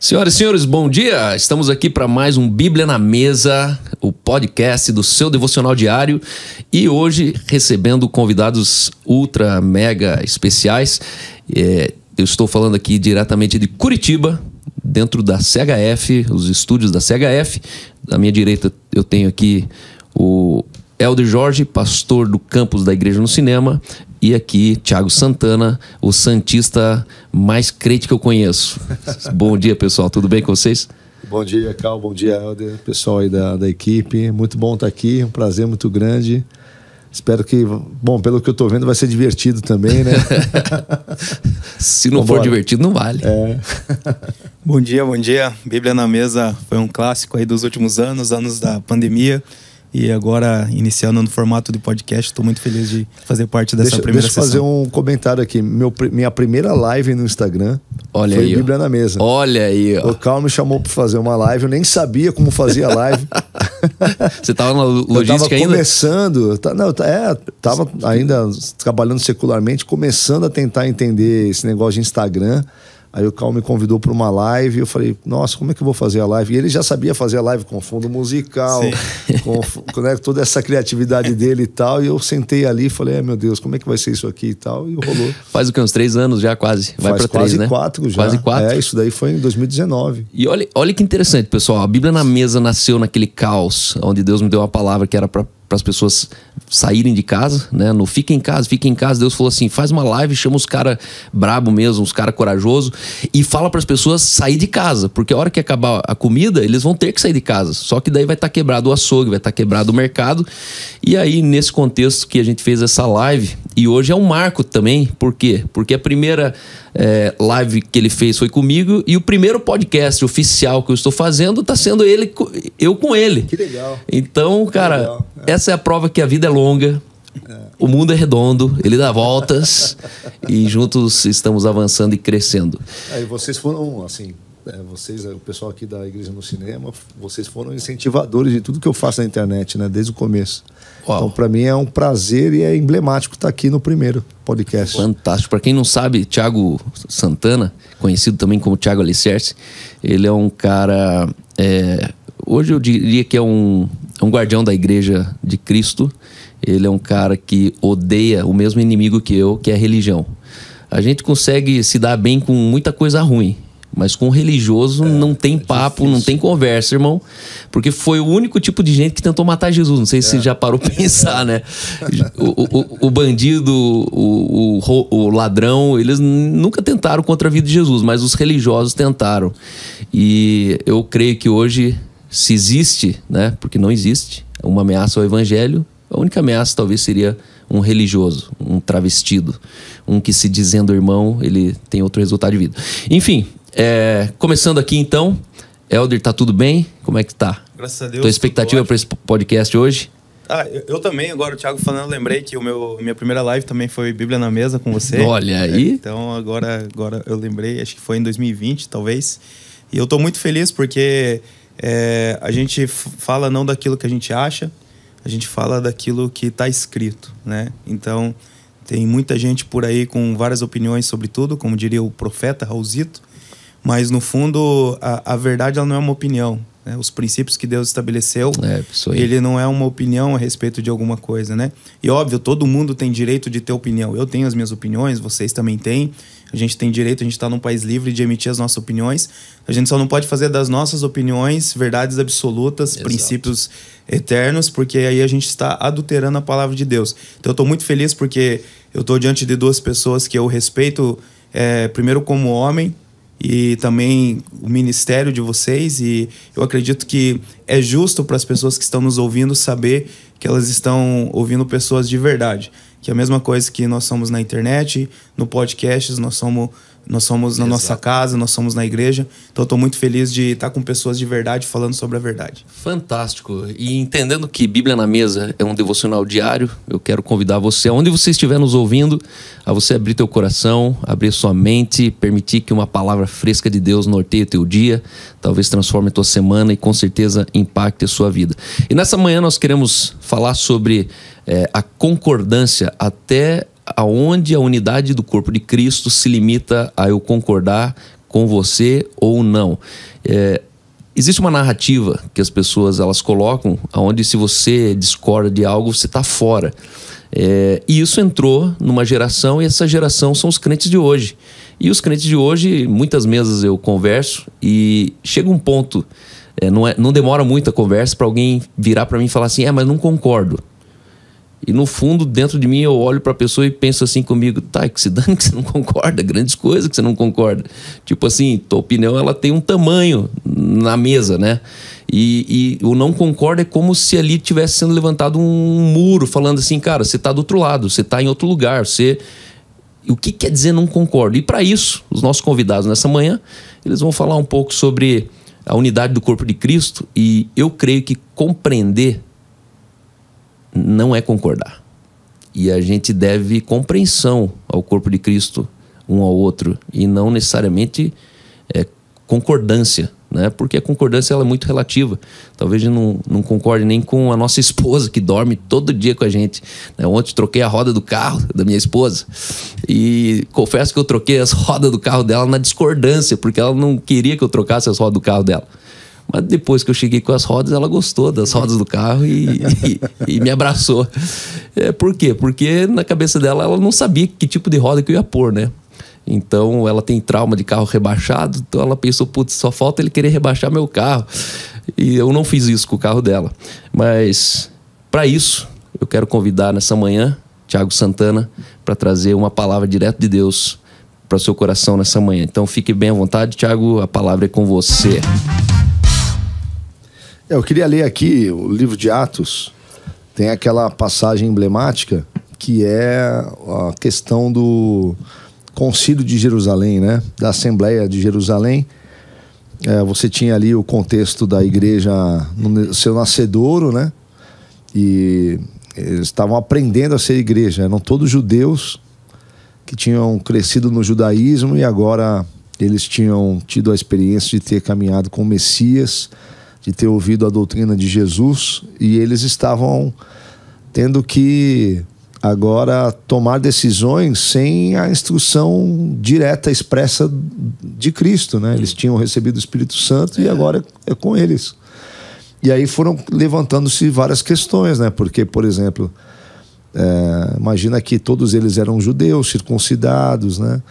Senhoras e senhores, bom dia! Estamos aqui para mais um Bíblia na Mesa, o podcast do seu devocional diário, e hoje recebendo convidados ultra mega especiais. Eu estou falando aqui diretamente de Curitiba, dentro da CHF, os estúdios da CHF. À minha direita eu tenho aqui o Elder Jorge, pastor do campus da Igreja no Cinema, e aqui Thiago Santana, o santista mais crente que eu conheço. Bom dia, pessoal, tudo bem com vocês? Bom dia, Cal, bom dia, Elder, pessoal aí da equipe. Muito bom estar aqui, um prazer muito grande. Espero que, bom, pelo que eu estou vendo, vai ser divertido também, né? Se não for divertido, não vale. Bom dia, bom dia. Bíblia na Mesa foi um clássico aí dos últimos anos da pandemia. E agora, iniciando no formato de podcast, estou muito feliz de fazer parte dessa primeira sessão. Deixa eu fazer um comentário aqui. Minha primeira live no Instagram foi aí, Bíblia na Mesa. Olha aí, ó. O Cal me chamou para fazer uma live, eu nem sabia como fazia a live. Você estava na logística ainda? Eu tava começando. Tava ainda trabalhando secularmente, começando a tentar entender esse negócio de Instagram. Aí o Cal me convidou para uma live e eu falei, nossa, como é que eu vou fazer a live? E ele já sabia fazer a live com fundo musical, com toda essa criatividade dele e tal. E eu sentei ali e falei, meu Deus, como é que vai ser isso aqui e tal? E rolou. Faz o que, uns 3 anos já quase? Vai para 3, né? Quase 4 já. Quase 4. Isso daí foi em 2019. E olha que interessante, pessoal. A Bíblia na Mesa nasceu naquele caos, onde Deus me deu uma palavra que era para as pessoas saírem de casa, né? No fica em casa. Deus falou assim, faz uma live, chama os caras brabo mesmo, os caras corajosos, e fala para as pessoas sair de casa, porque a hora que acabar a comida, eles vão ter que sair de casa. Só que daí vai estar quebrado o açougue, vai estar quebrado o mercado. E aí, nesse contexto que a gente fez essa live, e hoje é um marco também. Por quê? Porque a primeira live que ele fez foi comigo, e o primeiro podcast oficial que eu estou fazendo está sendo eu com ele. Que legal. Então, cara, essa é a prova que a vida é longa, o mundo é redondo, ele dá voltas, e juntos estamos avançando e crescendo. E vocês foram, assim, vocês, o pessoal aqui da Igreja no Cinema, vocês foram incentivadores de tudo que eu faço na internet, né, desde o começo. Uau. Então, para mim é um prazer e é emblemático estar aqui no primeiro podcast. Fantástico. Para quem não sabe, Thiago Santana, conhecido também como Thiago Alicerce, ele é um cara... hoje eu diria que é um guardião da Igreja de Cristo. Ele é um cara que odeia o mesmo inimigo que eu, que é a religião. A gente consegue se dar bem com muita coisa ruim, mas com o religioso não tem papo, difícil. Não tem conversa, irmão. Porque foi o único tipo de gente que tentou matar Jesus. Não sei se você já parou pra pensar, né? O bandido, o ladrão, eles nunca tentaram contra a vida de Jesus, mas os religiosos tentaram. E eu creio que hoje, se existe, né? Porque não existe uma ameaça ao evangelho, a única ameaça talvez seria um religioso, um travestido, um que se dizendo irmão, ele tem outro resultado de vida. Enfim, começando aqui então, Elder, tá tudo bem? Como é que tá? Graças a Deus. Tua expectativa para esse podcast hoje? Eu também, agora o Thiago falando, eu lembrei que minha primeira live também foi Bíblia na Mesa com você. Olha aí. Então agora eu lembrei, acho que foi em 2020 talvez, e eu tô muito feliz porque a gente fala não daquilo que a gente acha, a gente fala daquilo que está escrito, né? Então, tem muita gente por aí com várias opiniões sobre tudo, como diria o profeta Raulzito, mas, no fundo, a verdade ela não é uma opinião, né? Os princípios que Deus estabeleceu, ele não é uma opinião a respeito de alguma coisa, né? E, óbvio, todo mundo tem direito de ter opinião. Eu tenho as minhas opiniões, vocês também têm. A gente tem direito, a gente está num país livre de emitir as nossas opiniões. A gente só não pode fazer das nossas opiniões verdades absolutas, exato, princípios eternos, porque aí a gente está adulterando a palavra de Deus. Então eu estou muito feliz porque eu estou diante de 2 pessoas que eu respeito, primeiro como homem, e também o ministério de vocês, e eu acredito que é justo para as pessoas que estão nos ouvindo saber que elas estão ouvindo pessoas de verdade. Que é a mesma coisa que nós somos na internet, no podcast, nós somos na nossa casa, nós somos na igreja. Então eu estou muito feliz de estar com pessoas de verdade falando sobre a verdade. Fantástico. E entendendo que Bíblia na Mesa é um devocional diário, eu quero convidar você, onde você estiver nos ouvindo, a você abrir teu coração, abrir sua mente, permitir que uma palavra fresca de Deus norteie o teu dia, talvez transforme a tua semana e com certeza impacte a sua vida. E nessa manhã nós queremos falar sobre a concordância, até aonde a unidade do corpo de Cristo se limita a eu concordar com você ou não. Existe uma narrativa que as pessoas elas colocam, onde se você discorda de algo, você está fora. E isso entrou numa geração, e essa geração são os crentes de hoje. E os crentes de hoje, muitas mesas eu converso, e chega um ponto, não demora muito a conversa para alguém virar para mim e falar assim, mas não concordo. E no fundo, dentro de mim, eu olho para a pessoa e penso assim comigo, tá, que se dane que você não concorda, grandes coisas que você não concorda. Tipo assim, tua opinião ela tem um tamanho na mesa, né? E o não concordo é como se ali tivesse sendo levantado um muro, falando assim, cara, você tá do outro lado, você tá em outro lugar, O que quer dizer não concordo? E para isso, os nossos convidados nessa manhã, eles vão falar um pouco sobre a unidade do corpo de Cristo, e eu creio que compreender não é concordar. E a gente deve compreensão ao corpo de Cristo, um ao outro, e não necessariamente concordância, né? Porque a concordância ela é muito relativa. Talvez a gente não concorde nem com a nossa esposa, que dorme todo dia com a gente, né? Ontem troquei a roda do carro da minha esposa, e confesso que eu troquei as rodas do carro dela na discordância, porque ela não queria que eu trocasse as rodas do carro dela. Mas depois que eu cheguei com as rodas, ela gostou das rodas do carro e me abraçou. Por quê? Porque na cabeça dela, ela não sabia que tipo de roda que eu ia pôr, né? Então, ela tem trauma de carro rebaixado, então ela pensou, putz, só falta ele querer rebaixar meu carro. E eu não fiz isso com o carro dela. Mas, para isso, eu quero convidar nessa manhã, Thiago Santana, para trazer uma palavra direto de Deus para o seu coração nessa manhã. Então, fique bem à vontade, Thiago, a palavra é com você. Eu queria ler aqui o livro de Atos. Tem aquela passagem emblemática que é a questão do Concílio de Jerusalém, né? Da Assembleia de Jerusalém. Você tinha ali o contexto da igreja no seu nascedouro, né? E eles estavam aprendendo a ser igreja. Eram todos judeus que tinham crescido no judaísmo, e agora eles tinham tido a experiência de ter caminhado com o Messias, de ter ouvido a doutrina de Jesus, e eles estavam tendo que agora tomar decisões sem a instrução direta, expressa de Cristo, né? Eles tinham recebido o Espírito Santo e agora é com eles. E aí foram levantando-se várias questões, né? Porque, por exemplo, imagina que todos eles eram judeus, circuncidados, né?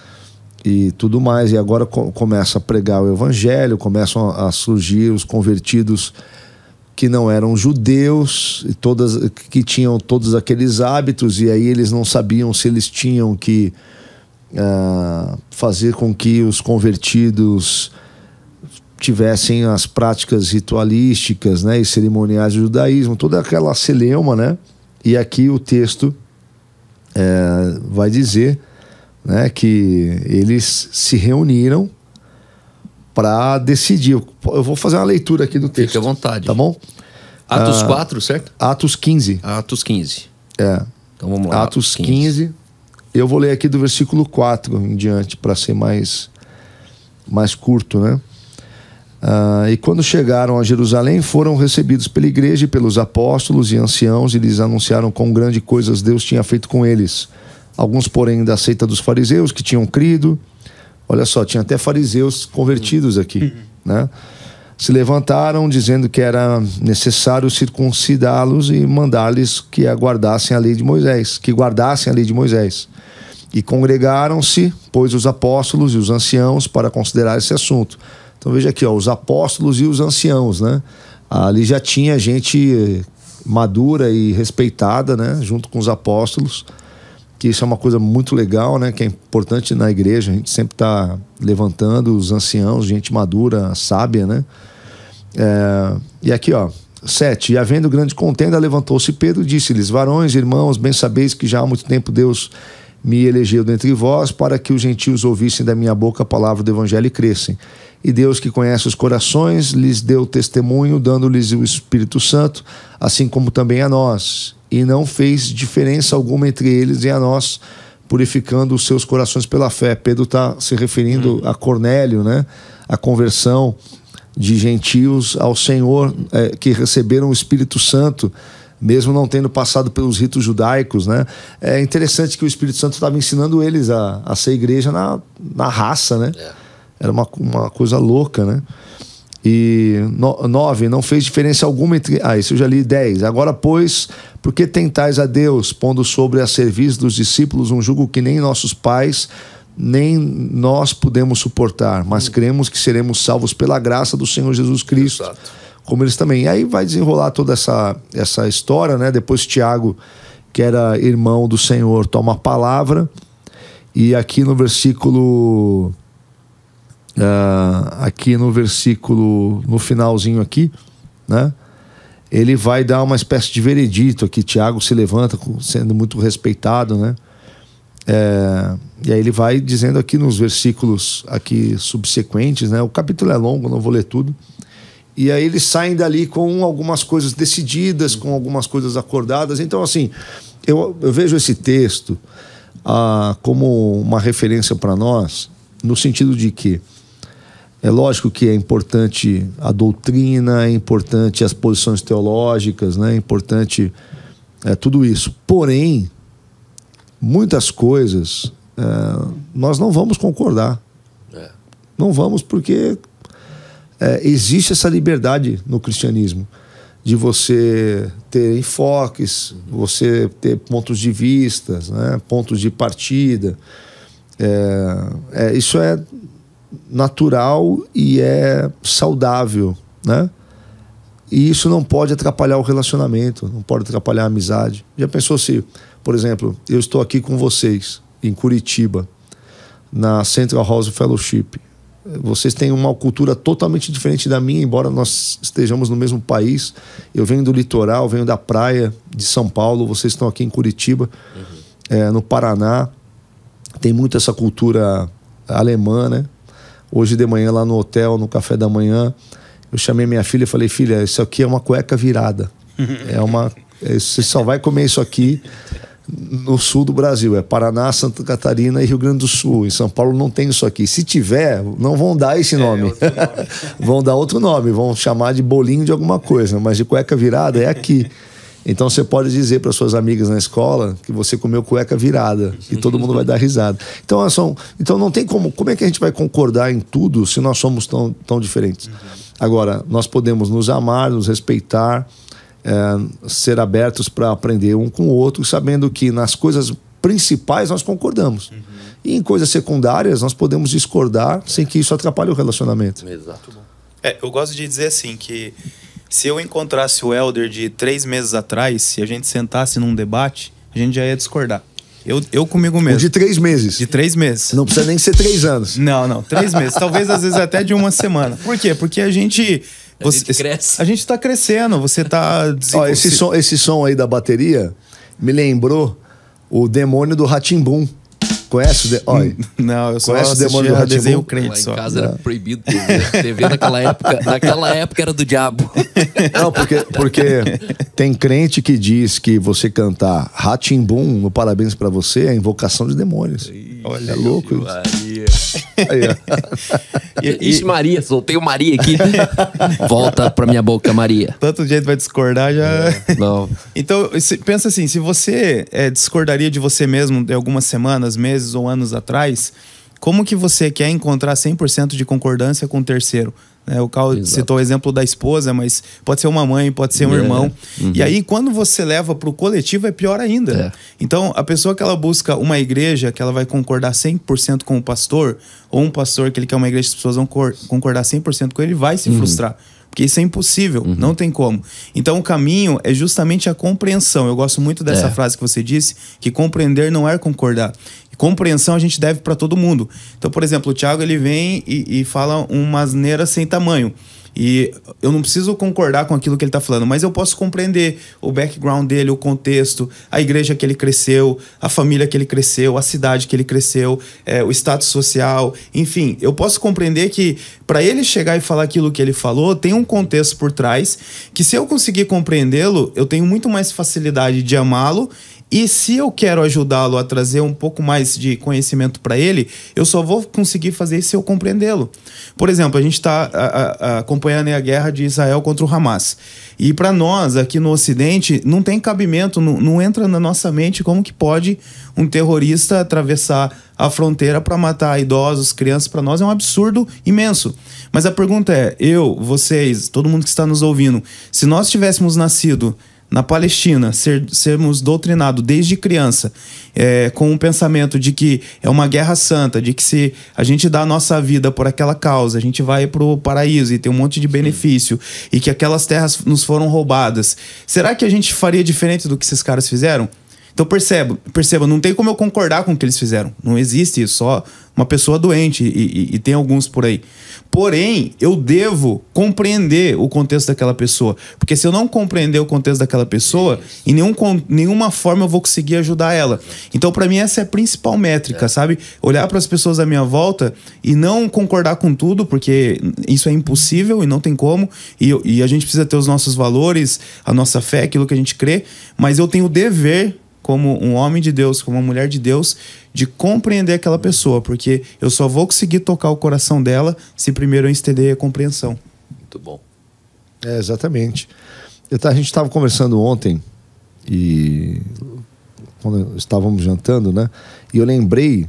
E tudo mais, e agora começa a pregar o evangelho, começam a surgir os convertidos que não eram judeus, que tinham todos aqueles hábitos, e aí eles não sabiam se eles tinham que fazer com que os convertidos tivessem as práticas ritualísticas, né, e cerimoniais do judaísmo, toda aquela celeuma, né? E aqui o texto vai dizer, né, que eles se reuniram para decidir. Eu vou fazer uma leitura aqui do texto. Fique à vontade. Tá bom? Atos 4, certo? Atos 15. Atos 15. Então vamos lá. Atos 15. Eu vou ler aqui do versículo 4 em diante, para ser mais curto, né? E quando chegaram a Jerusalém, foram recebidos pela igreja e pelos apóstolos e anciãos, e lhes anunciaram quão grande coisas Deus tinha feito com eles. Alguns, porém, da seita dos fariseus, que tinham crido. Olha só, tinha até fariseus convertidos aqui, né? Se levantaram, dizendo que era necessário circuncidá-los e mandar-lhes que guardassem a lei de Moisés. E congregaram-se, pois, os apóstolos e os anciãos para considerar esse assunto. Então veja aqui, os apóstolos e os anciãos, né? Ali já tinha gente madura e respeitada, né? Junto com os apóstolos. Que isso é uma coisa muito legal, né? Que é importante na igreja. A gente sempre está levantando os anciãos, gente madura, sábia, né? E aqui, 7. E havendo grande contenda, levantou-se Pedro e disse-lhes: varões, irmãos, bem sabeis que já há muito tempo Deus me elegeu dentre vós para que os gentios ouvissem da minha boca a palavra do evangelho e crescem. E Deus, que conhece os corações, lhes deu testemunho, dando-lhes o Espírito Santo, assim como também a nós. E não fez diferença alguma entre eles e a nós, purificando os seus corações pela fé. Pedro está se referindo a Cornélio, né? A conversão de gentios ao Senhor, que receberam o Espírito Santo, mesmo não tendo passado pelos ritos judaicos, né? É interessante que o Espírito Santo estava ensinando eles a ser igreja na raça, né? Era uma coisa louca, né? E 9, não fez diferença alguma entre... isso eu já li. 10. Agora, pois, por que tentais a Deus, pondo sobre a serviço dos discípulos um jugo que nem nossos pais, nem nós podemos suportar, mas cremos que seremos salvos pela graça do Senhor Jesus Cristo. Exato. Como eles também. E aí vai desenrolar toda essa história, né? Depois Tiago, que era irmão do Senhor, toma a palavra, e aqui no versículo... no finalzinho aqui, né? Ele vai dar uma espécie de veredito aqui. Tiago se levanta sendo muito respeitado, né? E aí ele vai dizendo aqui nos versículos aqui subsequentes, né? O capítulo é longo, não vou ler tudo. E aí eles saem dali com algumas coisas decididas, com algumas coisas acordadas. Então, assim, eu vejo esse texto como uma referência para nós, no sentido de que é lógico que é importante a doutrina, é importante as posições teológicas, né? É importante tudo isso. Porém, muitas coisas nós não vamos concordar. Não vamos, porque existe essa liberdade no cristianismo de você ter enfoques, você ter pontos de vista, né? Pontos de partida. Isso é natural e é saudável, né? E isso não pode atrapalhar o relacionamento, não pode atrapalhar a amizade. Já pensou se, por exemplo, eu estou aqui com vocês em Curitiba, na Central House Fellowship. Vocês têm uma cultura totalmente diferente da minha, embora nós estejamos no mesmo país. Eu venho do litoral, venho da praia de São Paulo, vocês estão aqui em Curitiba, no Paraná. Tem muito essa cultura alemã, né? Hoje de manhã lá no hotel, no café da manhã, eu chamei minha filha e falei: filha, isso aqui é uma cueca virada. Você só vai comer isso aqui no sul do Brasil. É Paraná, Santa Catarina e Rio Grande do Sul. Em São Paulo não tem isso aqui. Se tiver, não vão dar esse nome. Vão dar outro nome, vão chamar de bolinho de alguma coisa, mas de cueca virada é aqui. Então você pode dizer para suas amigas na escola que você comeu cueca virada e todo mundo vai dar risada. Então não tem como é que a gente vai concordar em tudo se nós somos tão diferentes? Agora, nós podemos nos amar, nos respeitar, ser abertos para aprender um com o outro, sabendo que nas coisas principais nós concordamos. E em coisas secundárias nós podemos discordar sem que isso atrapalhe o relacionamento. Exato. Eu gosto de dizer assim que se eu encontrasse o Helder de 3 meses atrás, se a gente sentasse num debate, a gente já ia discordar. Eu comigo mesmo. De 3 meses. De 3 meses. Não precisa nem ser 3 anos. Não, 3 meses. Talvez às vezes até de uma semana. Por quê? Porque a gente cresce. A gente tá crescendo, você tá... Esse som aí da bateria me lembrou o demônio do Rá-Tim-Bum. Conhece o Não, eu só conhece o demônio do desenho crente. Lá em casa era proibido TV naquela época. Naquela época era do diabo. Não, porque tem crente que diz que você cantar Rá-Tim-Bum no Parabéns Pra Você é invocação de demônios. Olha, é louco isso. Ixi, Maria, soltei o Maria aqui. Volta pra minha boca, Maria. Tanto jeito vai discordar já. Não. Então, pensa assim, se você discordaria de você mesmo de algumas semanas, meses ou anos atrás, como que você quer encontrar 100% de concordância com o terceiro? O Carl citou o exemplo da esposa, mas pode ser uma mãe, pode ser um irmão. E aí, quando você leva para o coletivo, é pior ainda. Então, a pessoa que ela busca uma igreja, que ela vai concordar 100% com o pastor, ou um pastor que ele quer uma igreja que as pessoas vão concordar 100% com ele, vai se frustrar. Porque isso é impossível, não tem como. Então o caminho é justamente a compreensão. Eu gosto muito dessa frase que você disse, que compreender não é concordar. Compreensão a gente deve para todo mundo. Então, por exemplo, o Thiago ele vem e fala uma asneira sem tamanho. E eu não preciso concordar com aquilo que ele está falando, mas eu posso compreender o background dele, o contexto, a igreja que ele cresceu, a família que ele cresceu, a cidade que ele cresceu, o status social, enfim. Eu posso compreender que para ele chegar e falar aquilo que ele falou, tem um contexto por trás, que se eu conseguir compreendê-lo, eu tenho muito mais facilidade de amá-lo. E se eu quero ajudá-lo a trazer um pouco mais de conhecimento para ele, eu só vou conseguir fazer isso se eu compreendê-lo. Por exemplo, a gente está acompanhando a guerra de Israel contra o Hamas. E para nós, aqui no Ocidente, não tem cabimento, não entra na nossa mente como que pode um terrorista atravessar a fronteira para matar idosos, crianças. Para nós é um absurdo imenso. Mas a pergunta é, vocês, todo mundo que está nos ouvindo, se nós tivéssemos nascido na Palestina, sermos doutrinados desde criança, com o pensamento de que é uma guerra santa, de que se a gente dá a nossa vida por aquela causa, a gente vai pro paraíso e tem um monte de benefício, e que aquelas terras nos foram roubadas, será que a gente faria diferente do que esses caras fizeram? Então perceba, não tem como eu concordar com o que eles fizeram. Não existe isso, só uma pessoa doente e tem alguns por aí. Porém, eu devo compreender o contexto daquela pessoa. Porque se eu não compreender o contexto daquela pessoa, em nenhuma forma eu vou conseguir ajudar ela. Então, para mim, essa é a principal métrica, sabe? Olhar para as pessoas à minha volta e não concordar com tudo, porque isso é impossível e não tem como. E a gente precisa ter os nossos valores, a nossa fé, aquilo que a gente crê. Mas eu tenho o dever, como um homem de Deus, como uma mulher de Deus, de compreender aquela pessoa, porque eu só vou conseguir tocar o coração dela se primeiro eu estender a compreensão. Muito bom. Exatamente. A gente estava conversando ontem, e quando estávamos jantando, né? E eu lembrei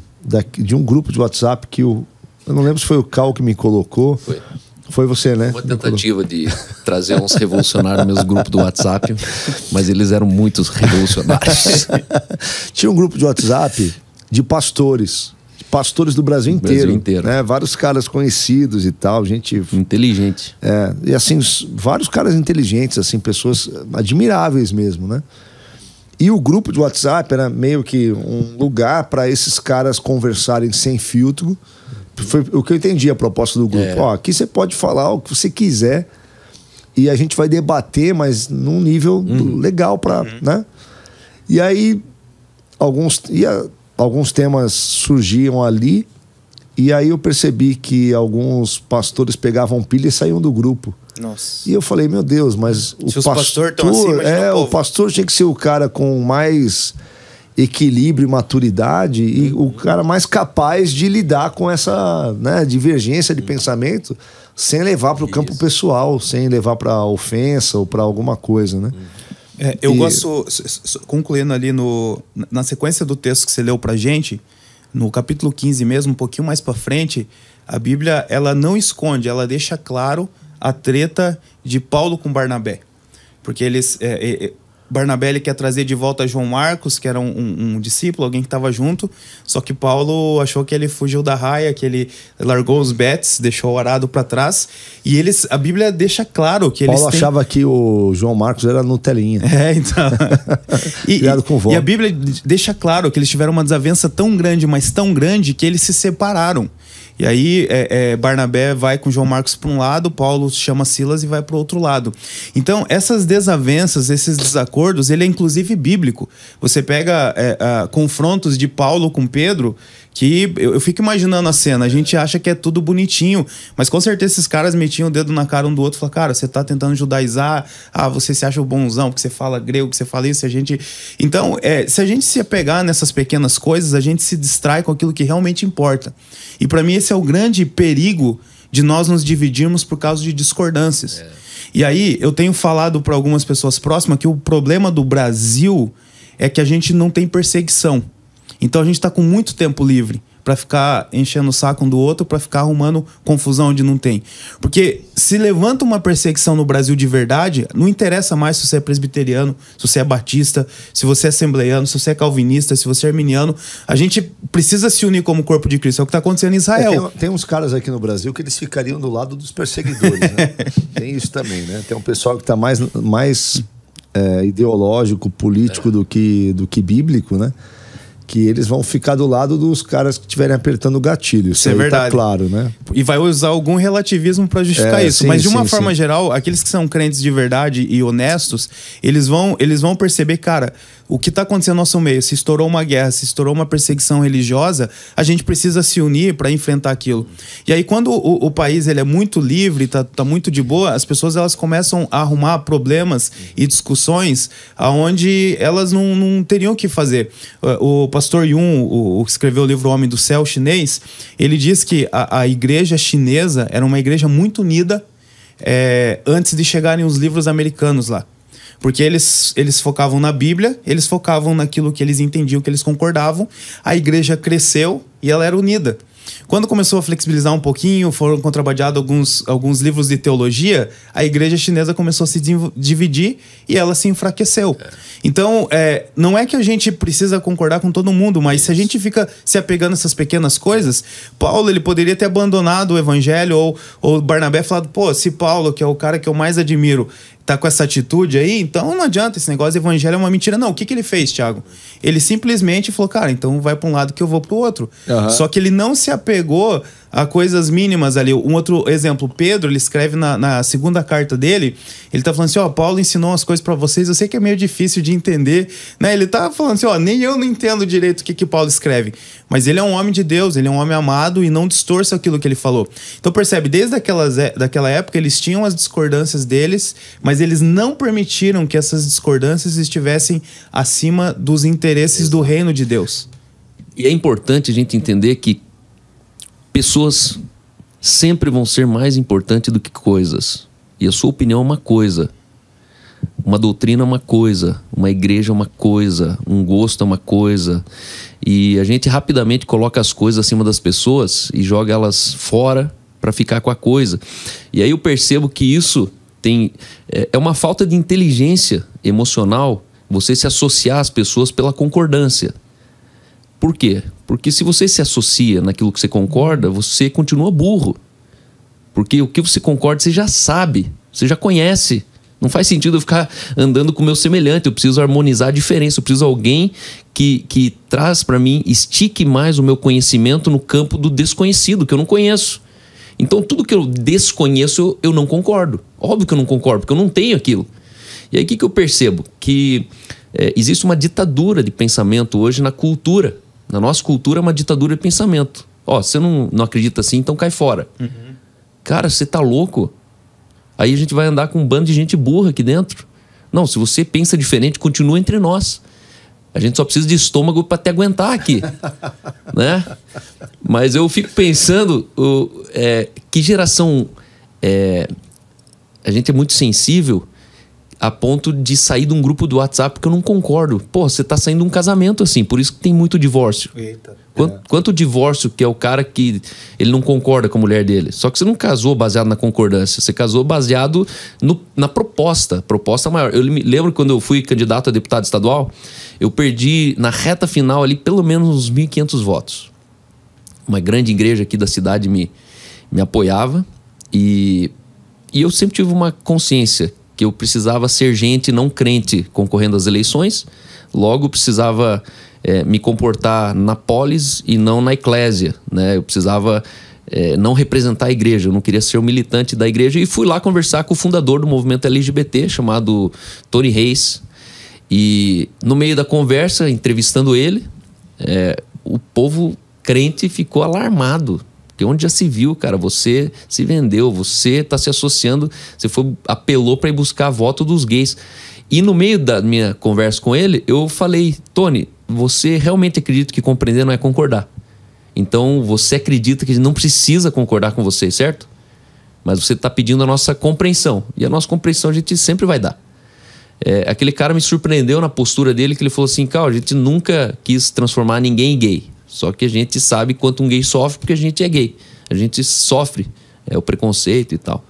de um grupo de WhatsApp que eu não lembro se foi o Cal que me colocou. Foi você, né? Uma tentativa de trazer uns revolucionários no meus grupos do WhatsApp, mas eles eram muitos revolucionários. Tinha um grupo de WhatsApp de pastores do Brasil inteiro. Né? Vários caras conhecidos e tal, gente... inteligente. E assim, vários caras inteligentes, assim, pessoas admiráveis mesmo, né? E o grupo de WhatsApp era meio que um lugar para esses caras conversarem sem filtro. Foi o que eu entendi a proposta do grupo. Aqui você pode falar o que você quiser e a gente vai debater, mas num nível legal para, né? E aí alguns temas surgiam ali, e aí eu percebi que alguns pastores pegavam pilha e saíam do grupo. Nossa. E eu falei, meu Deus, mas o pastor o pastor tinha que ser o cara com mais equilíbrio e maturidade e o cara mais capaz de lidar com essa, né, divergência de pensamento sem levar para o campo pessoal, sem levar para ofensa ou para alguma coisa, né? Eu gosto, concluindo ali na sequência do texto que você leu pra gente, no capítulo 15 mesmo, um pouquinho mais para frente, a Bíblia, ela não esconde, ela deixa claro a treta de Paulo com Barnabé. Porque eles... Barnabé ele quer trazer de volta João Marcos, que era um discípulo, alguém que estava junto, só que Paulo achou que ele fugiu da raia, que ele largou os bets, deixou o arado para trás, e a Bíblia deixa claro que Paulo achava que o João Marcos era Nutelinha. Então. E a Bíblia deixa claro que eles tiveram uma desavença tão grande, mas tão grande, que eles se separaram. E aí Barnabé vai com João Marcos para um lado, Paulo chama Silas e vai para o outro lado. Então, essas desavenças, esses desacordos, ele é inclusive bíblico. Você pega confrontos de Paulo com Pedro, que eu fico imaginando a cena, a gente acha que é tudo bonitinho, mas com certeza esses caras metiam o dedo na cara um do outro e falaram, cara, você tá tentando judaizar, você se acha o bonzão, porque você fala grego, que você fala isso, Então, se a gente se apegar nessas pequenas coisas, a gente se distrai com aquilo que realmente importa. E para mim esse é o grande perigo de nós nos dividirmos por causa de discordâncias. E aí eu tenho falado para algumas pessoas próximas que o problema do Brasil é que a gente não tem perseguição. Então a gente está com muito tempo livre para ficar enchendo o saco um do outro, para ficar arrumando confusão onde não tem. Porque se levanta uma perseguição no Brasil de verdade, não interessa mais se você é presbiteriano, se você é batista, se você é assembleiano, se você é calvinista, se você é arminiano. A gente precisa se unir como corpo de Cristo. É o que está acontecendo em Israel. Tem uns caras aqui no Brasil que eles ficariam do lado dos perseguidores, né? Tem isso também, né? Tem um pessoal que está mais ideológico, político do que bíblico, né? Que eles vão ficar do lado dos caras que estiverem apertando o gatilho. Isso é verdade. Tá claro, né? E vai usar algum relativismo para justificar isso. Mas de uma forma geral, aqueles que são crentes de verdade e honestos, eles vão perceber, cara, o que está acontecendo no nosso meio. Se estourou uma guerra, se estourou uma perseguição religiosa, a gente precisa se unir para enfrentar aquilo. E aí, quando o país ele é muito livre, tá muito de boa, as pessoas elas começam a arrumar problemas e discussões aonde elas não teriam o que fazer. O pastor Yun, o que escreveu o livro O Homem do Céu chinês, ele diz que a igreja chinesa era uma igreja muito unida antes de chegarem os livros americanos lá. Porque eles focavam na Bíblia, eles focavam naquilo que eles entendiam, que eles concordavam. A igreja cresceu e ela era unida. Quando começou a flexibilizar um pouquinho, foram contrabandeados alguns livros de teologia, a igreja chinesa começou a se dividir e ela se enfraqueceu. Então, não é que a gente precisa concordar com todo mundo, mas se a gente fica se apegando a essas pequenas coisas, Paulo ele poderia ter abandonado o evangelho, ou Barnabé falado, pô, se Paulo, que é o cara que eu mais admiro, tá com essa atitude aí, então não adianta, esse negócio de evangelho é uma mentira. Não, o que ele fez, Thiago? Ele simplesmente falou, cara, então vai para um lado que eu vou pro outro. Só que ele não se apegou a coisas mínimas ali. Um outro exemplo, Pedro, ele escreve na segunda carta dele, ele tá falando assim, ó, Paulo ensinou as coisas para vocês, eu sei que é meio difícil de entender, né? Ele tá falando assim, ó, nem eu não entendo direito o que Paulo escreve, mas ele é um homem de Deus, ele é um homem amado e não distorce aquilo que ele falou. Então percebe, desde daquela época eles tinham as discordâncias deles, mas eles não permitiram que essas discordâncias estivessem acima dos interesses do reino de Deus. E é importante a gente entender que pessoas sempre vão ser mais importantes do que coisas. E a sua opinião é uma coisa. Uma doutrina é uma coisa. Uma igreja é uma coisa. Um gosto é uma coisa. E a gente rapidamente coloca as coisas acima das pessoas e joga elas fora para ficar com a coisa. E aí eu percebo que isso é uma falta de inteligência emocional, você se associar às pessoas pela concordância. Por quê? Porque se você se associa naquilo que você concorda, você continua burro. Porque o que você concorda, você já sabe, você já conhece. Não faz sentido eu ficar andando com o meu semelhante. Eu preciso harmonizar a diferença. Eu preciso de alguém que traz para mim, estique mais o meu conhecimento no campo do desconhecido, que eu não conheço. Então tudo que eu desconheço, eu não concordo. Óbvio que eu não concordo, porque eu não tenho aquilo. E aí o que eu percebo? Que existe uma ditadura de pensamento hoje na cultura. Na nossa cultura é uma ditadura de pensamento. Ó, você não acredita assim, então cai fora. Cara, você tá louco? Aí a gente vai andar com um bando de gente burra aqui dentro. Não, se você pensa diferente, continua entre nós. A gente só precisa de estômago para te aguentar aqui. Né? Mas eu fico pensando, que geração... a gente é muito sensível a ponto de sair de um grupo do WhatsApp porque eu não concordo. Pô, você tá saindo de um casamento assim, por isso que tem muito divórcio. Eita. Quanto divórcio que é o cara que ele não concorda com a mulher dele? Só que você não casou baseado na concordância, você casou baseado na proposta maior. Eu me lembro quando eu fui candidato a deputado estadual, eu perdi na reta final ali pelo menos uns 1.500 votos. Uma grande igreja aqui da cidade me apoiava e eu sempre tive uma consciência que eu precisava ser gente não crente concorrendo às eleições, logo precisava me comportar na polis e não na eclésia, né? Eu precisava não representar a igreja, eu não queria ser um militante da igreja, e fui lá conversar com o fundador do movimento LGBT, chamado Tony Reis, e no meio da conversa, entrevistando ele, o povo crente ficou alarmado. Porque onde já se viu, cara, você se vendeu, você está se associando, você apelou para ir buscar voto dos gays. E no meio da minha conversa com ele, eu falei, Tony, você realmente acredita que compreender não é concordar. Então você acredita que a gente não precisa concordar com você, certo? Mas você está pedindo a nossa compreensão. E a nossa compreensão a gente sempre vai dar. Aquele cara me surpreendeu na postura dele, que ele falou assim, cara, a gente nunca quis transformar ninguém em gay. Só que a gente sabe quanto um gay sofre porque a gente é gay. A gente sofre o preconceito e tal.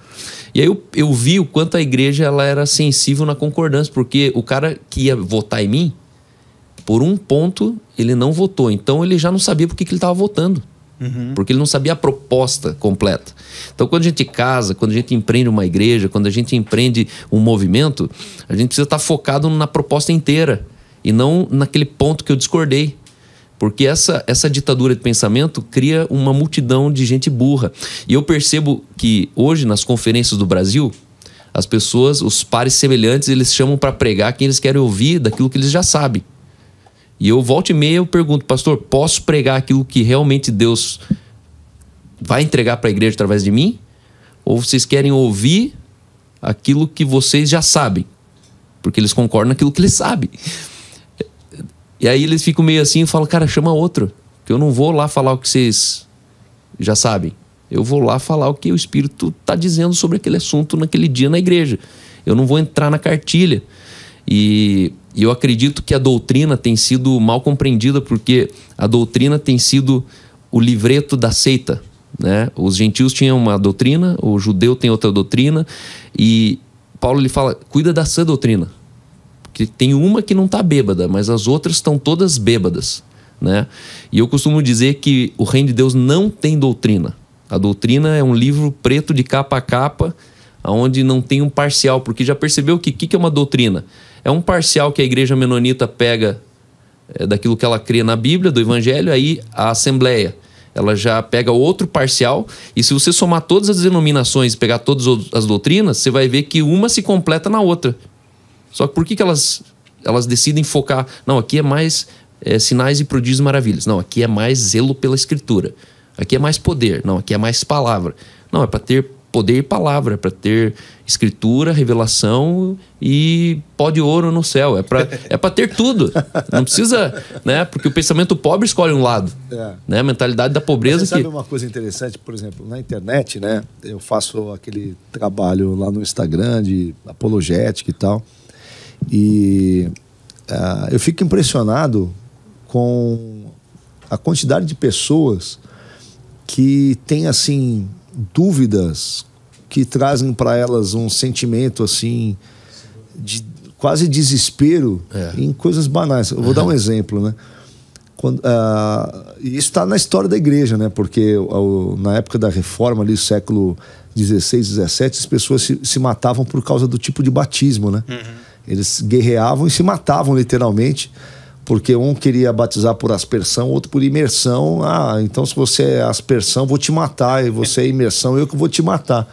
E aí eu vi o quanto a igreja ela era sensível na concordância, porque o cara que ia votar em mim, por um ponto, ele não votou. Então ele já não sabia por que ele estava votando. Porque ele não sabia a proposta completa. Então quando a gente casa, quando a gente empreende uma igreja, quando a gente empreende um movimento, a gente precisa estar focado na proposta inteira e não naquele ponto que eu discordei. Porque essa ditadura de pensamento cria uma multidão de gente burra. E eu percebo que hoje, nas conferências do Brasil, as pessoas, os pares semelhantes, eles chamam para pregar quem eles querem ouvir daquilo que eles já sabem. E eu, volta e meia, eu pergunto, pastor, posso pregar aquilo que realmente Deus vai entregar para a igreja através de mim? Ou vocês querem ouvir aquilo que vocês já sabem? Porque eles concordam naquilo que eles sabem. E aí eles ficam meio assim e falam, cara, chama outro. Que eu não vou lá falar o que vocês já sabem. Eu vou lá falar o que o Espírito está dizendo sobre aquele assunto naquele dia na igreja. Eu não vou entrar na cartilha. E eu acredito que a doutrina tem sido mal compreendida, porque a doutrina tem sido o livreto da seita, né? Os gentios tinham uma doutrina, o judeu tem outra doutrina, e Paulo ele fala, cuida da sã doutrina. Porque tem uma que não está bêbada, mas as outras estão todas bêbadas, né? E eu costumo dizer que o reino de Deus não tem doutrina. A doutrina é um livro preto de capa a capa, onde não tem um parcial, porque já percebeu que é uma doutrina? É um parcial que a igreja menonita pega daquilo que ela crê na Bíblia, do Evangelho, aí a Assembleia, ela já pega outro parcial, e se você somar todas as denominações e pegar todas as doutrinas, você vai ver que uma se completa na outra. Só que por que elas decidem focar? Não, aqui é mais sinais e prodígios e maravilhas. Não, aqui é mais zelo pela Escritura. Aqui é mais poder. Não, aqui é mais palavra. Não, é para ter poder e palavra, é para ter Escritura, revelação e pó de ouro no céu. É para ter tudo. Não precisa, né? Porque o pensamento pobre escolhe um lado. Né? A mentalidade da pobreza. Você sabe uma coisa interessante? Por exemplo, na internet, né? Eu faço aquele trabalho lá no Instagram de apologética e tal. E eu fico impressionado com a quantidade de pessoas que têm, assim, dúvidas que trazem para elas um sentimento, assim, de quase desespero em coisas banais. Eu vou dar um exemplo, né? Isso está na história da igreja, né? Porque na época da reforma, ali, século XVI, XVII, as pessoas se matavam por causa do tipo de batismo, né? Eles guerreavam e se matavam, literalmente, porque um queria batizar por aspersão, outro por imersão. Então se você é aspersão, vou te matar, e você é imersão, eu que vou te matar.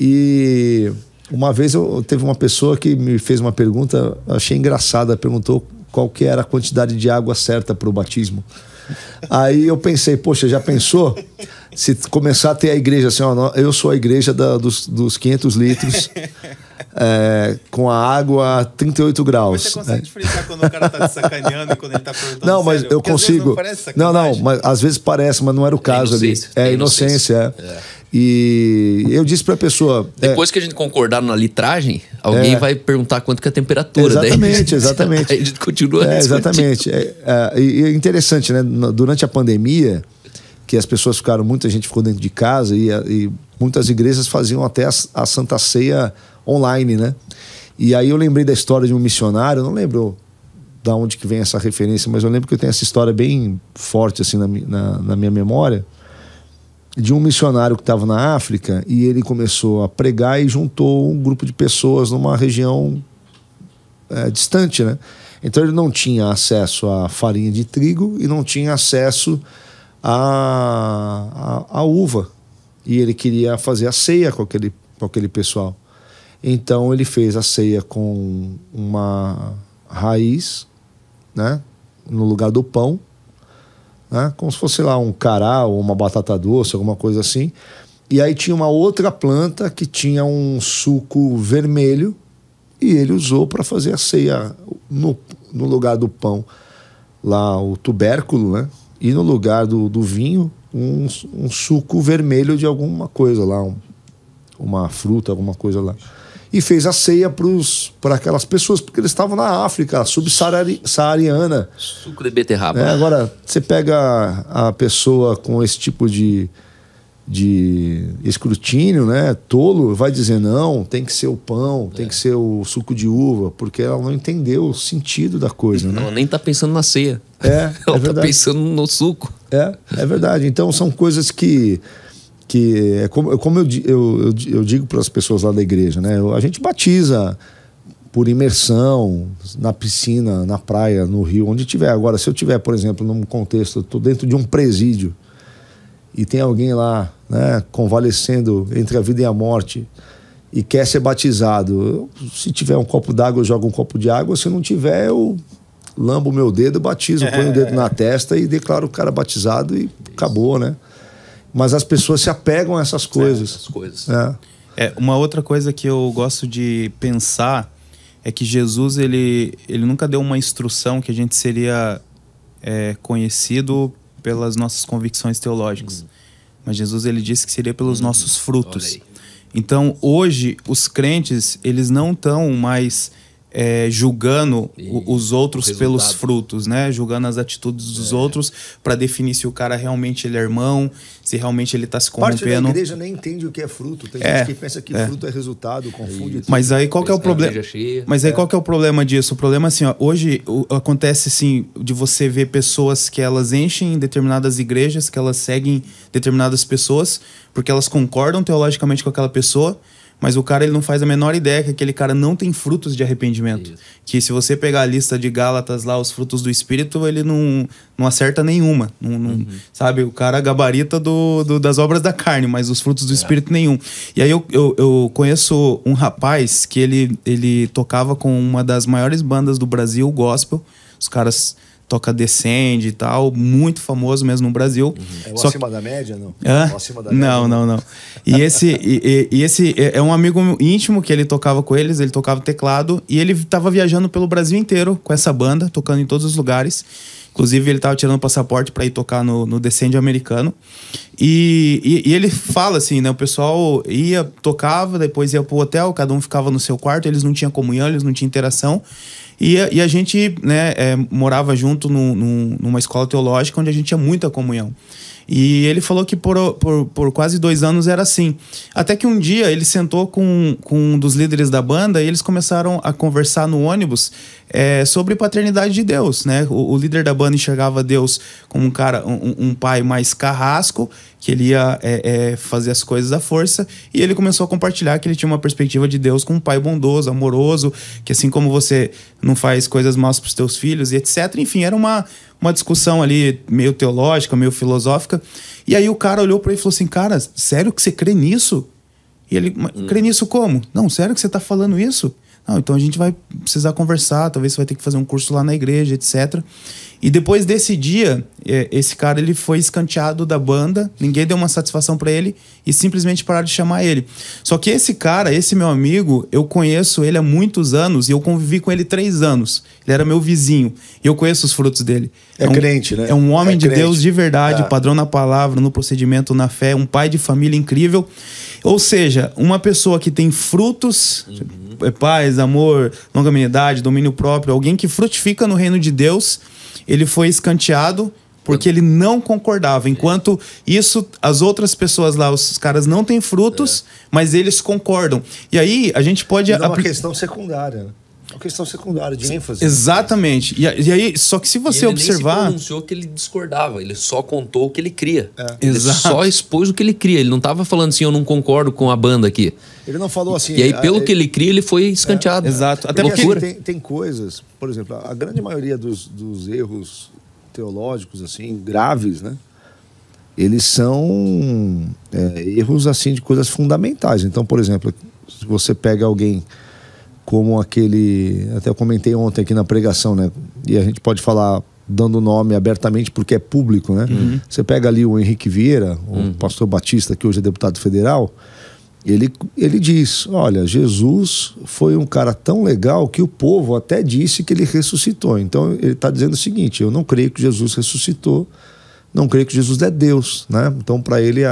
E uma vez teve uma pessoa que me fez uma pergunta, achei engraçada, perguntou qual que era a quantidade de água certa para o batismo. Aí eu pensei, poxa, já pensou? Se começar a ter a igreja assim, ó, eu sou a igreja dos 500 litros com a água a 38 graus. Mas você consegue diferenciar quando o cara tá te sacaneando e quando ele tá perguntando? Não, mas sério? eu consigo. Não, mas às vezes parece, mas não era o caso ali. É inocência. E eu disse para a pessoa... Depois que a gente concordar na litragem, alguém vai perguntar quanto que é a temperatura. Exatamente. Aí a gente continua exatamente. E é interessante, né? Durante a pandemia, que as pessoas muita gente ficou dentro de casa e muitas igrejas faziam até a Santa Ceia online, né? E aí eu lembrei da história de um missionário, eu não lembro de onde que vem essa referência, mas eu lembro que eu tenho essa história bem forte assim na minha memória, de um missionário que estava na África, e ele começou a pregar e juntou um grupo de pessoas numa região distante, né? Então ele não tinha acesso à farinha de trigo e não tinha acesso à uva. E ele queria fazer a ceia com aquele pessoal. Então ele fez a ceia com uma raiz, né, no lugar do pão, né, como se fosse lá um cará ou uma batata doce, alguma coisa assim. E aí tinha uma outra planta que tinha um suco vermelho e ele usou para fazer a ceia no lugar do pão, lá o tubérculo, né, e no lugar do vinho um suco vermelho de alguma coisa lá, uma fruta, alguma coisa lá. E fez a ceia para aquelas pessoas, porque eles estavam na África subsaariana. Suco de beterraba. Agora, você pega a pessoa com esse tipo de escrutínio, né, tolo, vai dizer não, tem que ser o pão, tem que ser o suco de uva, porque ela não entendeu o sentido da coisa. Né? Ela nem tá pensando na ceia. Ela tá pensando no suco. É verdade. Então são coisas que como eu digo para as pessoas lá da igreja, né? A gente batiza por imersão, na piscina, na praia, no rio, onde tiver. Agora, se eu tiver, por exemplo, num contexto, estou dentro de um presídio e tem alguém lá, né, convalescendo entre a vida e a morte e quer ser batizado, se tiver um copo d'água, eu jogo um copo de água. Se não tiver, eu lambo o meu dedo, batizo, ponho o dedo na testa e declaro o cara batizado e acabou, né? Mas as pessoas se apegam a essas coisas. Uma outra coisa que eu gosto de pensar é que Jesus, ele nunca deu uma instrução que a gente seria conhecido pelas nossas convicções teológicas. Mas Jesus, ele disse que seria pelos nossos frutos. Então, hoje, os crentes, eles não estão mais julgando os outros pelos resultado. frutos, né? Julgando as atitudes dos outros para definir se o cara realmente ele é irmão, se realmente ele tá se Parte da corrompendo. igreja nem entende o que é fruto. Tem gente que pensa que fruto é resultado, confunde tudo. Mas aí qual que é o problema? igreja cheia. Mas aí qual que é o problema disso? O problema é assim, ó, hoje acontece assim de você ver pessoas que elas enchem determinadas igrejas, que elas seguem determinadas pessoas, porque elas concordam teologicamente com aquela pessoa, mas o cara ele não faz a menor ideia que aquele cara não tem frutos de arrependimento. Isso. Que se você pegar a lista de Gálatas lá, os frutos do Espírito, ele não acerta nenhuma. Sabe? O cara gabarita das obras da carne, mas os frutos do Espírito nenhum. E aí eu conheço um rapaz que ele tocava com uma das maiores bandas do Brasil, gospel. Os caras toca Descende e tal, muito famoso mesmo no Brasil. É o Só acima da média, não? Hã? O acima da média, Não. E esse é um amigo íntimo que ele tocava com eles, ele tocava teclado e ele tava viajando pelo Brasil inteiro com essa banda, tocando em todos os lugares. Inclusive, ele tava tirando passaporte para ir tocar no Descende americano. E ele fala assim, né? O pessoal tocava, depois ia pro hotel, cada um ficava no seu quarto, eles não tinham comunhão, eles não tinham interação. E a gente, né, morava junto numa escola teológica onde a gente tinha muita comunhão. E ele falou que por quase 2 anos era assim. Até que um dia ele sentou com um dos líderes da banda e eles começaram a conversar no ônibus sobre paternidade de Deus, né? O líder da banda enxergava Deus como um pai mais carrasco, que ele ia fazer as coisas à força, e ele começou a compartilhar que ele tinha uma perspectiva de Deus como um pai bondoso, amoroso, que assim como você não faz coisas más para os teus filhos e etc. Enfim, era uma discussão ali meio teológica, meio filosófica. E aí o cara olhou para ele e falou assim, cara, sério que você crê nisso? E ele, crê nisso como? Não, sério que você tá falando isso? Não, então a gente vai precisar conversar, talvez você vai ter que fazer um curso lá na igreja, etc. E depois desse dia, esse cara ele foi escanteado da banda, ninguém deu uma satisfação pra ele e simplesmente pararam de chamar ele. Só que esse cara, esse meu amigo, eu conheço ele há muitos anos e eu convivi com ele 3 anos. Ele era meu vizinho e eu conheço os frutos dele. É crente, né? É um homem de crente. Deus de verdade, padrão na palavra, no procedimento, na fé, um pai de família incrível. Ou seja, uma pessoa que tem frutos, paz, amor, longanimidade, domínio próprio, alguém que frutifica no reino de Deus, ele foi escanteado porque ele não concordava. Enquanto isso, as outras pessoas lá, os caras não têm frutos, mas eles concordam. E aí, a gente pode... É uma questão secundária, né? Uma questão secundária de ênfase. Exatamente. E aí, só que se você observar... Ele nem se pronunciou que ele discordava, ele só contou o que ele cria. Ele Exato. só expôs o que ele cria. Ele não estava falando assim, eu não concordo com a banda aqui. Ele não falou assim... E aí, pelo que ele cria, ele foi escanteado. Exato. Até Porque porque... assim, tem coisas... Por exemplo, a grande maioria dos erros teológicos, assim, graves, né? Eles são erros, assim, de coisas fundamentais. Então, por exemplo, se você pega alguém como aquele... Até eu comentei ontem aqui na pregação, né? E a gente pode falar dando nome abertamente porque é público, né? Você pega ali o Henrique Vieira, o pastor Batista, que hoje é deputado federal, ele diz, olha, Jesus foi um cara tão legal que o povo até disse que ele ressuscitou. Então ele está dizendo o seguinte, eu não creio que Jesus ressuscitou, não creio que Jesus é Deus, né? Então para ele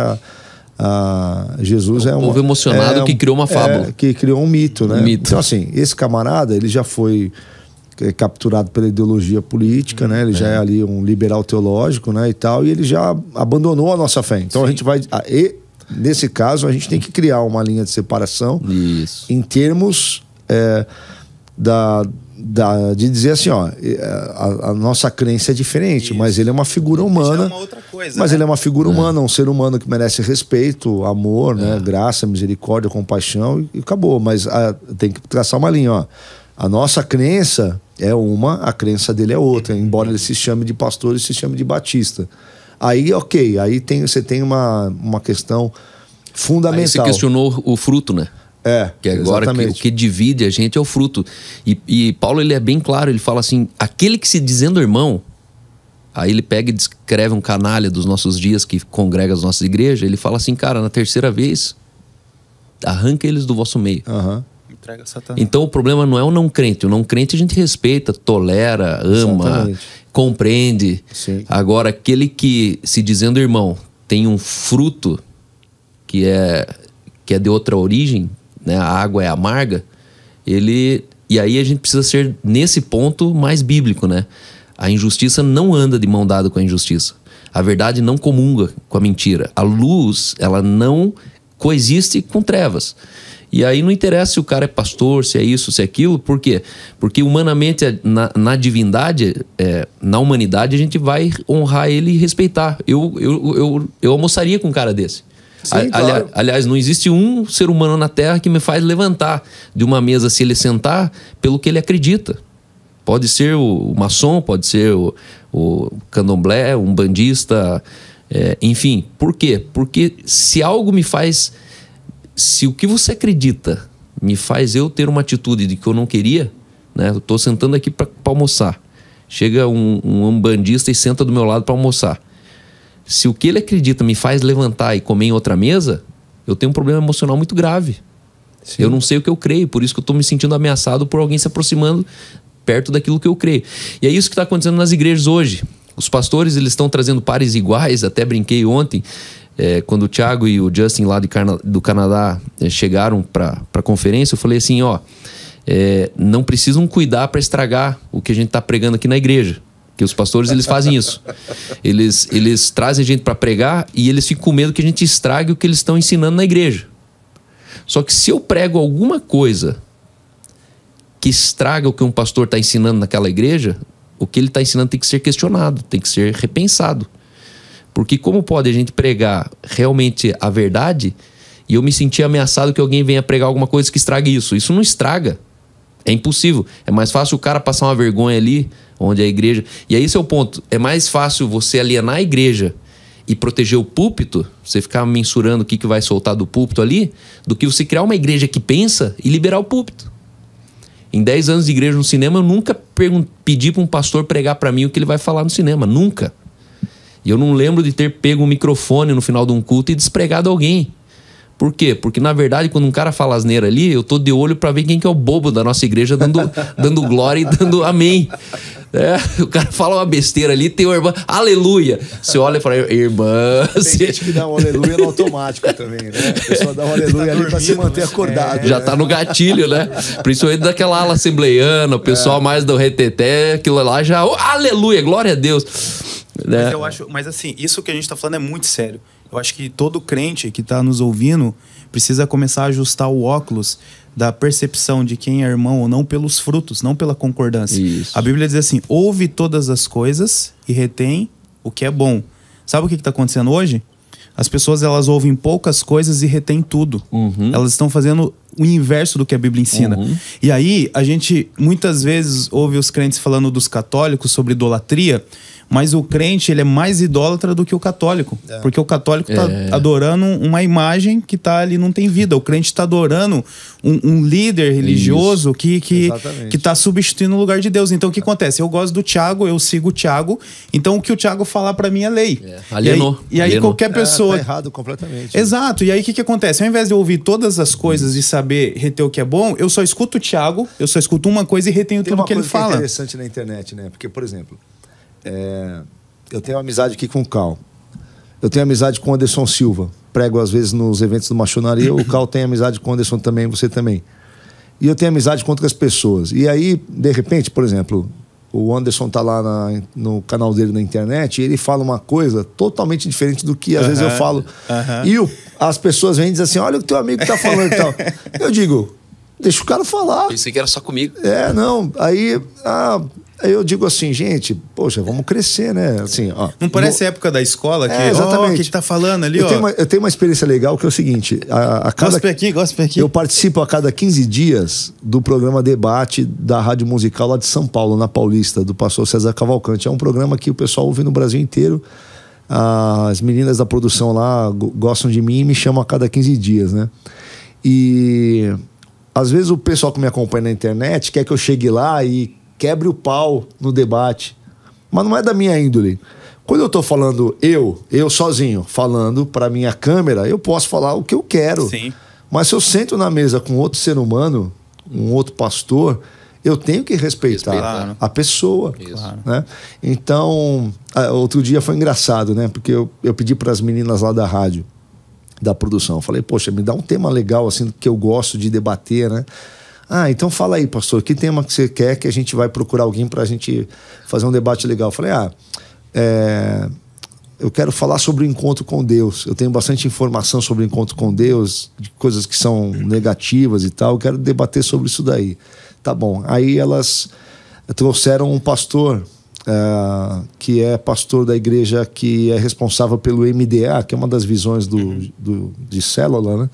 Jesus é um povo emocionado que criou uma fábula. Que criou um mito, né? Um mito. Então assim, esse camarada, ele já foi capturado pela ideologia política, né? Ele já é ali um liberal teológico, né? E tal, e ele já abandonou a nossa fé. Então a gente vai... Nesse caso, a gente tem que criar uma linha de separação. Isso. Em termos de dizer assim, ó, a nossa crença é diferente, isso, mas ele é uma figura humana. É uma outra coisa, mas né? ele é uma figura humana, um ser humano que merece respeito, amor, né? Graça, misericórdia, compaixão e acabou. Mas tem que traçar uma linha, ó. A nossa crença é uma, a crença dele é outra, embora ele se chame de pastor e se chame de batista. Aí, ok, aí você tem uma questão fundamental. Aí você questionou o fruto, né? Que agora o que divide a gente é o fruto. E Paulo, ele é bem claro, ele fala assim, aquele que se dizendo irmão, aí ele pega e descreve um canalha dos nossos dias que congrega as nossas igrejas, ele fala assim, cara, na terceira vez, arranca eles do vosso meio. Entrega Satanás. Então o problema não é o não crente. O não crente a gente respeita, tolera, ama, exatamente, compreende. Sim. Agora, aquele que, se dizendo irmão, tem um fruto que é de outra origem, né? A água é amarga, ele E aí a gente precisa ser, nesse ponto, mais bíblico, né? A injustiça não anda de mão dada com a injustiça. A verdade não comunga com a mentira. A luz, ela não coexiste com trevas. E aí não interessa se o cara é pastor, se é isso, se é aquilo. Por quê? Porque humanamente, na divindade, na humanidade, a gente vai honrar ele e respeitar. Eu almoçaria com um cara desse. Sim, claro. Aliás, não existe um ser humano na Terra que me faz levantar de uma mesa se ele sentar pelo que ele acredita. Pode ser o maçom, pode ser o candomblé, um bandista, enfim. Por quê? Porque se algo me faz... Se o que você acredita me faz eu ter uma atitude de que eu não queria, né? Eu estou sentando aqui para almoçar. Chega um bandista e senta do meu lado para almoçar. Se o que ele acredita me faz levantar e comer em outra mesa, eu tenho um problema emocional muito grave. Sim. Eu não sei o que eu creio, por isso que eu estou me sentindo ameaçado por alguém se aproximando perto daquilo que eu creio. E é isso que está acontecendo nas igrejas hoje. Os pastores, eles estão trazendo pares iguais. Até brinquei ontem, quando o Thiago e o Justin lá do Canadá chegaram para a conferência, eu falei assim, não precisam cuidar para estragar o que a gente está pregando aqui na igreja. Porque os pastores, eles fazem isso. Eles trazem gente para pregar e eles ficam com medo que a gente estrague o que eles estão ensinando na igreja. Só que se eu prego alguma coisa que estraga o que um pastor está ensinando naquela igreja, o que ele está ensinando tem que ser questionado, tem que ser repensado. Porque como pode a gente pregar realmente a verdade e eu me sentir ameaçado que alguém venha pregar alguma coisa que estrague isso? Isso não estraga. É impossível. É mais fácil o cara passar uma vergonha ali, onde a igreja... E aí esse é o ponto. É mais fácil você alienar a igreja e proteger o púlpito, você ficar mensurando o que vai soltar do púlpito ali, do que você criar uma igreja que pensa e liberar o púlpito. Em 10 anos de igreja no cinema, eu nunca pedi para um pastor pregar para mim o que ele vai falar no cinema. Nunca. E eu não lembro de ter pego um microfone no final de um culto e despregado alguém. Por quê? Porque, na verdade, quando um cara fala asneira ali, eu tô de olho para ver quem que é o bobo da nossa igreja dando glória e dando amém. O cara fala uma besteira ali, tem uma irmã, aleluia. Você olha e fala, irmã... Tem gente que dá um aleluia no automático também, né? A pessoa dá um aleluia ali para se manter acordado. Já tá no gatilho, né? Principalmente daquela ala assembleiana, o pessoal mais do reteté, aquilo lá já... aleluia, glória a Deus. Mas eu acho, mas assim, isso que a gente tá falando é muito sério. Eu acho que todo crente que tá nos ouvindo precisa começar a ajustar o óculos da percepção de quem é irmão ou não pelos frutos, não pela concordância. Isso. A Bíblia diz assim, ouve todas as coisas e retém o que é bom. Sabe o que tá acontecendo hoje? As pessoas, elas ouvem poucas coisas e retêm tudo. Uhum. Elas estão fazendo o inverso do que a Bíblia ensina. Uhum. E aí, a gente muitas vezes ouve os crentes falando dos católicos sobre idolatria, mas o crente, ele é mais idólatra do que o católico. Porque o católico está adorando uma imagem que tá ali, não tem vida. O crente está adorando um líder religioso que está substituindo o lugar de Deus. Então, o que acontece? Eu gosto do Thiago, eu sigo o Thiago. Então, o que o Thiago falar para mim é lei. Alienou. E aí qualquer pessoa... Tá errado completamente. Exato. E aí, o que acontece? Ao invés de eu ouvir todas as coisas e saber reter o que é bom, eu só escuto o Thiago, eu só escuto uma coisa e retenho tudo que ele fala. Tem uma coisa interessante na internet, né? Porque, por exemplo... eu tenho amizade aqui com o Cal. Eu tenho amizade com o Anderson Silva. Prego às vezes nos eventos do Machonaria. O Cal tem amizade com o Anderson também, você também. E eu tenho amizade com outras pessoas. E aí, de repente, por exemplo, o Anderson tá lá no canal dele na internet e ele fala uma coisa totalmente diferente do que às vezes eu falo. E as pessoas vêm e dizem assim, olha o que teu amigo tá falando e tal. Eu digo, deixa o cara falar. Pensei que era só comigo. Não. Aí eu digo assim, gente, poxa, vamos crescer, né? Assim, não parece a época da escola que, exatamente. O que tá falando ali, eu tenho uma experiência legal que é o seguinte, Gospe aqui. Eu participo a cada 15 dias do programa Debate da Rádio Musical lá de São Paulo, na Paulista, do pastor César Cavalcante. É um programa que o pessoal ouve no Brasil inteiro. As meninas da produção lá gostam de mim e me chamam a cada 15 dias, né? E às vezes o pessoal que me acompanha na internet quer que eu chegue lá e quebre o pau no debate. Mas não é da minha índole. Quando eu tô falando eu sozinho, falando para minha câmera, eu posso falar o que eu quero. Sim. Mas se eu sento na mesa com outro ser humano, um outro pastor, eu tenho que respeitar a pessoa. Isso. Né? Então, outro dia foi engraçado, né? Porque eu pedi para as meninas lá da rádio, da produção, eu falei, poxa, me dá um tema legal, assim, que eu gosto de debater, né? Ah, então fala aí, pastor, que tema que você quer que a gente vai procurar alguém para a gente fazer um debate legal? Eu falei, eu quero falar sobre o encontro com Deus. Eu tenho bastante informação sobre o encontro com Deus, de coisas que são negativas e tal. Eu quero debater sobre isso daí. Tá bom. Aí elas trouxeram um pastor, que é pastor da igreja que é responsável pelo MDA, que é uma das visões de célula, né?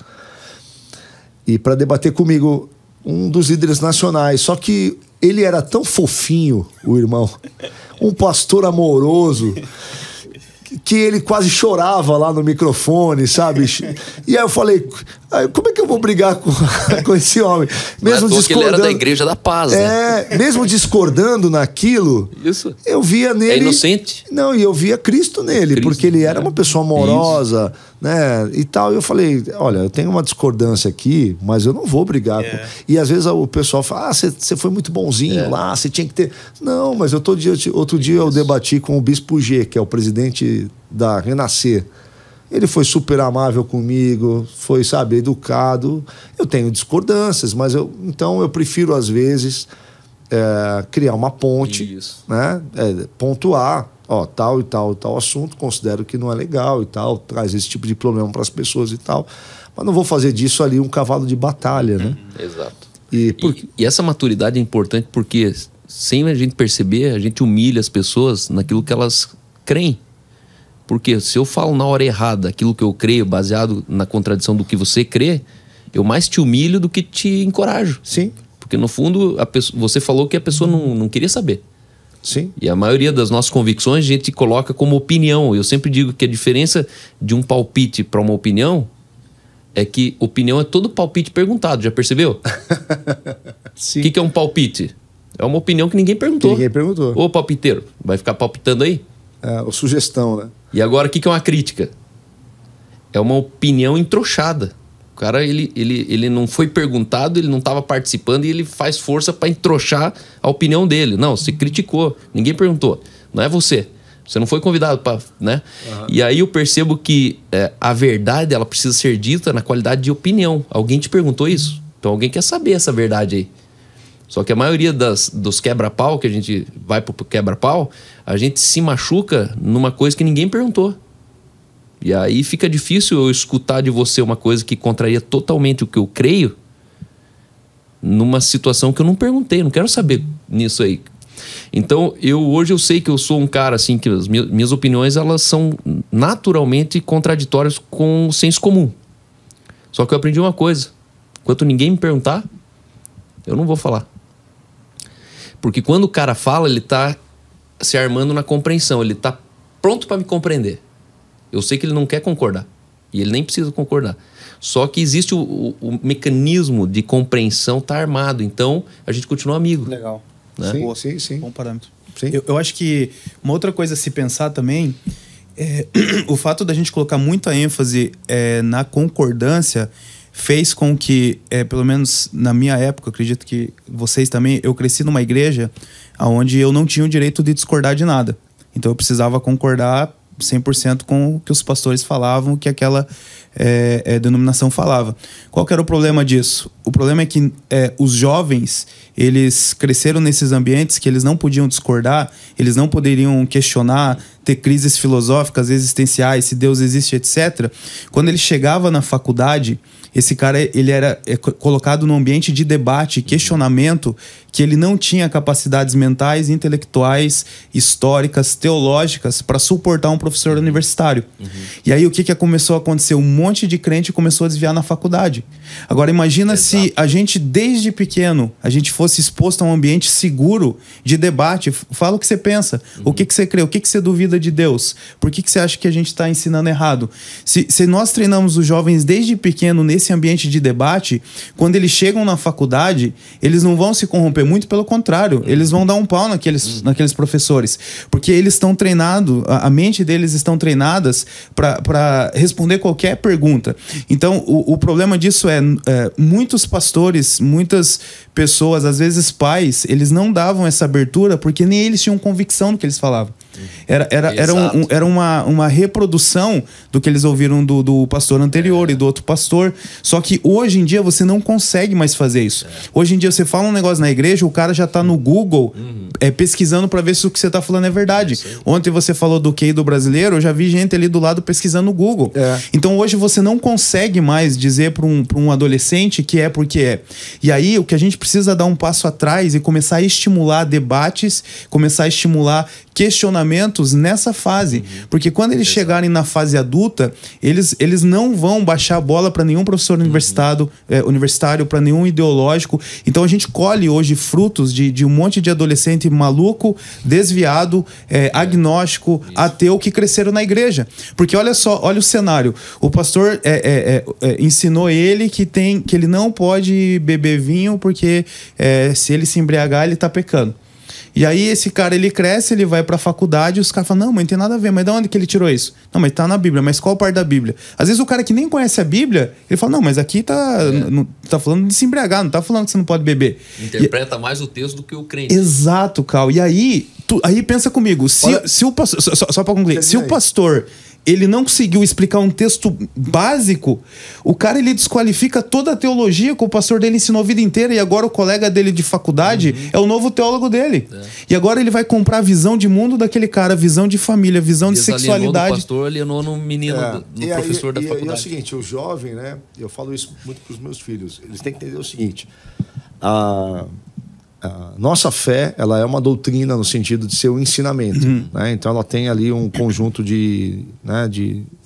E para debater comigo, um dos líderes nacionais. Só que ele era tão fofinho, o irmão, um pastor amoroso, que ele quase chorava lá no microfone, sabe? E aí eu falei, como é que eu vou brigar com esse homem? Mesmo discordando, que ele era da Igreja da Paz, né? Mesmo discordando naquilo, isso. Eu via nele... É inocente. Não, e eu via Cristo nele, Cristo, porque ele era uma pessoa amorosa, né? E tal. E eu falei, olha, eu tenho uma discordância aqui, mas eu não vou brigar. E às vezes o pessoal fala, você foi muito bonzinho lá, você tinha que ter... Não, mas outro dia eu debati com o Bispo G, que é o presidente da Renascer. Ele foi super amável comigo, foi, sabe, educado. Eu tenho discordâncias, mas então eu prefiro, às vezes, criar uma ponte, né? Pontuar, tal e tal assunto, considero que não é legal e tal, traz esse tipo de problema para as pessoas e tal. Mas não vou fazer disso ali um cavalo de batalha, né? Exato. E essa maturidade é importante porque, sem a gente perceber, a gente humilha as pessoas naquilo que elas creem. Porque se eu falo na hora errada aquilo que eu creio, baseado na contradição do que você crê, eu mais te humilho do que te encorajo. Sim. Porque no fundo você falou que a pessoa não queria saber. Sim. E a maioria das nossas convicções a gente coloca como opinião. Eu sempre digo que a diferença de um palpite para uma opinião é que opinião é todo palpite perguntado. Já percebeu? Sim. O que é um palpite? É uma opinião que ninguém perguntou. Ninguém perguntou. Ô palpiteiro, vai ficar palpitando aí? Ou sugestão, né? E agora, o que é uma crítica? É uma opinião entrouxada. O cara, ele não foi perguntado, ele não estava participando e ele faz força para entrouxar a opinião dele. Não, você criticou, ninguém perguntou. Não é você. Você não foi convidado para... né? Uhum. E aí eu percebo que a verdade ela precisa ser dita na qualidade de opinião. Alguém te perguntou isso? Então alguém quer saber essa verdade aí. Só que a maioria dos quebra-pau, que a gente vai pro quebra-pau, a gente se machuca numa coisa que ninguém perguntou. E aí fica difícil eu escutar de você uma coisa que contraria totalmente o que eu creio numa situação que eu não perguntei, não quero saber nisso aí. Então, hoje eu sei que eu sou um cara assim, que as minhas opiniões elas são naturalmente contraditórias com o senso comum. Só que eu aprendi uma coisa, enquanto ninguém me perguntar, eu não vou falar. Porque quando o cara fala, ele tá se armando na compreensão, ele tá pronto para me compreender. Eu sei que ele não quer concordar. E ele nem precisa concordar. Só que existe o mecanismo de compreensão tá armado. Então, a gente continua amigo. Legal. Né? Sim. Bom parâmetro. Sim. Eu acho que uma outra coisa a se pensar também é o fato da gente colocar muita ênfase na concordância fez com que, pelo menos na minha época, acredito que vocês também, eu cresci numa igreja onde eu não tinha o direito de discordar de nada. Então eu precisava concordar 100% com o que os pastores falavam, o que aquela denominação falava. Qual que era o problema disso? O problema é que os jovens, eles cresceram nesses ambientes que eles não podiam discordar, eles não poderiam questionar, ter crises filosóficas, existenciais, se Deus existe, etc. Quando ele chegava na faculdade, esse cara ele era colocado num ambiente de debate, questionamento, que ele não tinha capacidades mentais, intelectuais, históricas, teológicas para suportar um professor universitário. Uhum. E aí o que começou a acontecer? Um monte de crente começou a desviar na faculdade. Agora imagina se a gente desde pequeno, a gente fosse exposto a um ambiente seguro de debate. Fala o que você pensa, o que você crê, o que você duvida de Deus, por que você acha que a gente está ensinando errado. Se nós treinamos os jovens desde pequeno nesse ambiente de debate, quando eles chegam na faculdade, eles não vão se corromper, muito pelo contrário, eles vão dar um pau naqueles professores, porque eles estão treinados, a mente deles estão treinadas para responder qualquer pergunta. Então, o problema disso muitos pastores, muitas pessoas, às vezes pais, eles não davam essa abertura porque nem eles tinham convicção do que eles falavam. Era uma reprodução do que eles ouviram do pastor anterior e do outro pastor. Só que hoje em dia você não consegue mais fazer isso. Hoje em dia você fala um negócio na igreja, o cara já tá no Google pesquisando para ver se o que você tá falando é verdade. Ontem você falou do QI do brasileiro, eu já vi gente ali do lado pesquisando no Google. Então hoje você não consegue mais dizer para um adolescente que é porque é. E aí o que a gente precisa dar um passo atrás e começar a estimular debates, começar a estimular questionamentos nessa fase. Porque quando eles chegarem na fase adulta, eles não vão baixar a bola para nenhum professor universitário, para nenhum ideológico. Então a gente colhe hoje frutos de um monte de adolescente maluco, desviado, agnóstico, ateu, que cresceram na igreja. Porque olha só, olha o cenário. O pastor ensinou ele que ele não pode beber vinho porque se ele se embriagar, ele tá pecando. E aí esse cara, ele cresce, ele vai pra faculdade e os caras falam, não, mas não tem nada a ver, mas de onde que ele tirou isso? Não, mas tá na Bíblia, mas qual parte da Bíblia? Às vezes o cara que nem conhece a Bíblia, ele fala, não, mas aqui tá falando de se embriagar, não tá falando que você não pode beber. Interpreta mais o texto do que o crente. Exato, Cal. E aí pensa comigo, se o pastor, só pra concluir, se o pastor ele não conseguiu explicar um texto básico, o cara ele desqualifica toda a teologia que o pastor dele ensinou a vida inteira e agora o colega dele de faculdade é o novo teólogo dele. E agora ele vai comprar a visão de mundo daquele cara, visão de família, visão de sexualidade. O pastor alienou no menino, no professor da faculdade. E é o seguinte, o jovem, né? Eu falo isso muito para os meus filhos. Eles têm que entender o seguinte: a nossa fé, ela é uma doutrina no sentido de ser um ensinamento, né? Então ela tem ali um conjunto de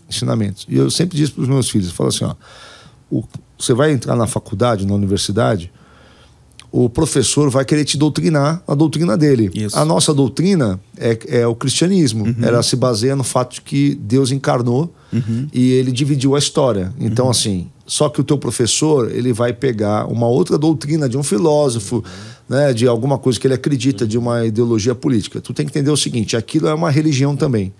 ensinamentos. E eu sempre disse para os meus filhos, eu falo assim, você vai entrar na faculdade, na universidade, o professor vai querer te doutrinar a doutrina dele. Isso. A nossa doutrina é o cristianismo. Ela se baseia no fato de que Deus encarnou e ele dividiu a história. Então, assim, só que o teu professor, ele vai pegar uma outra doutrina de um filósofo, né, de alguma coisa que ele acredita, de uma ideologia política. Tu tem que entender o seguinte, aquilo é uma religião também.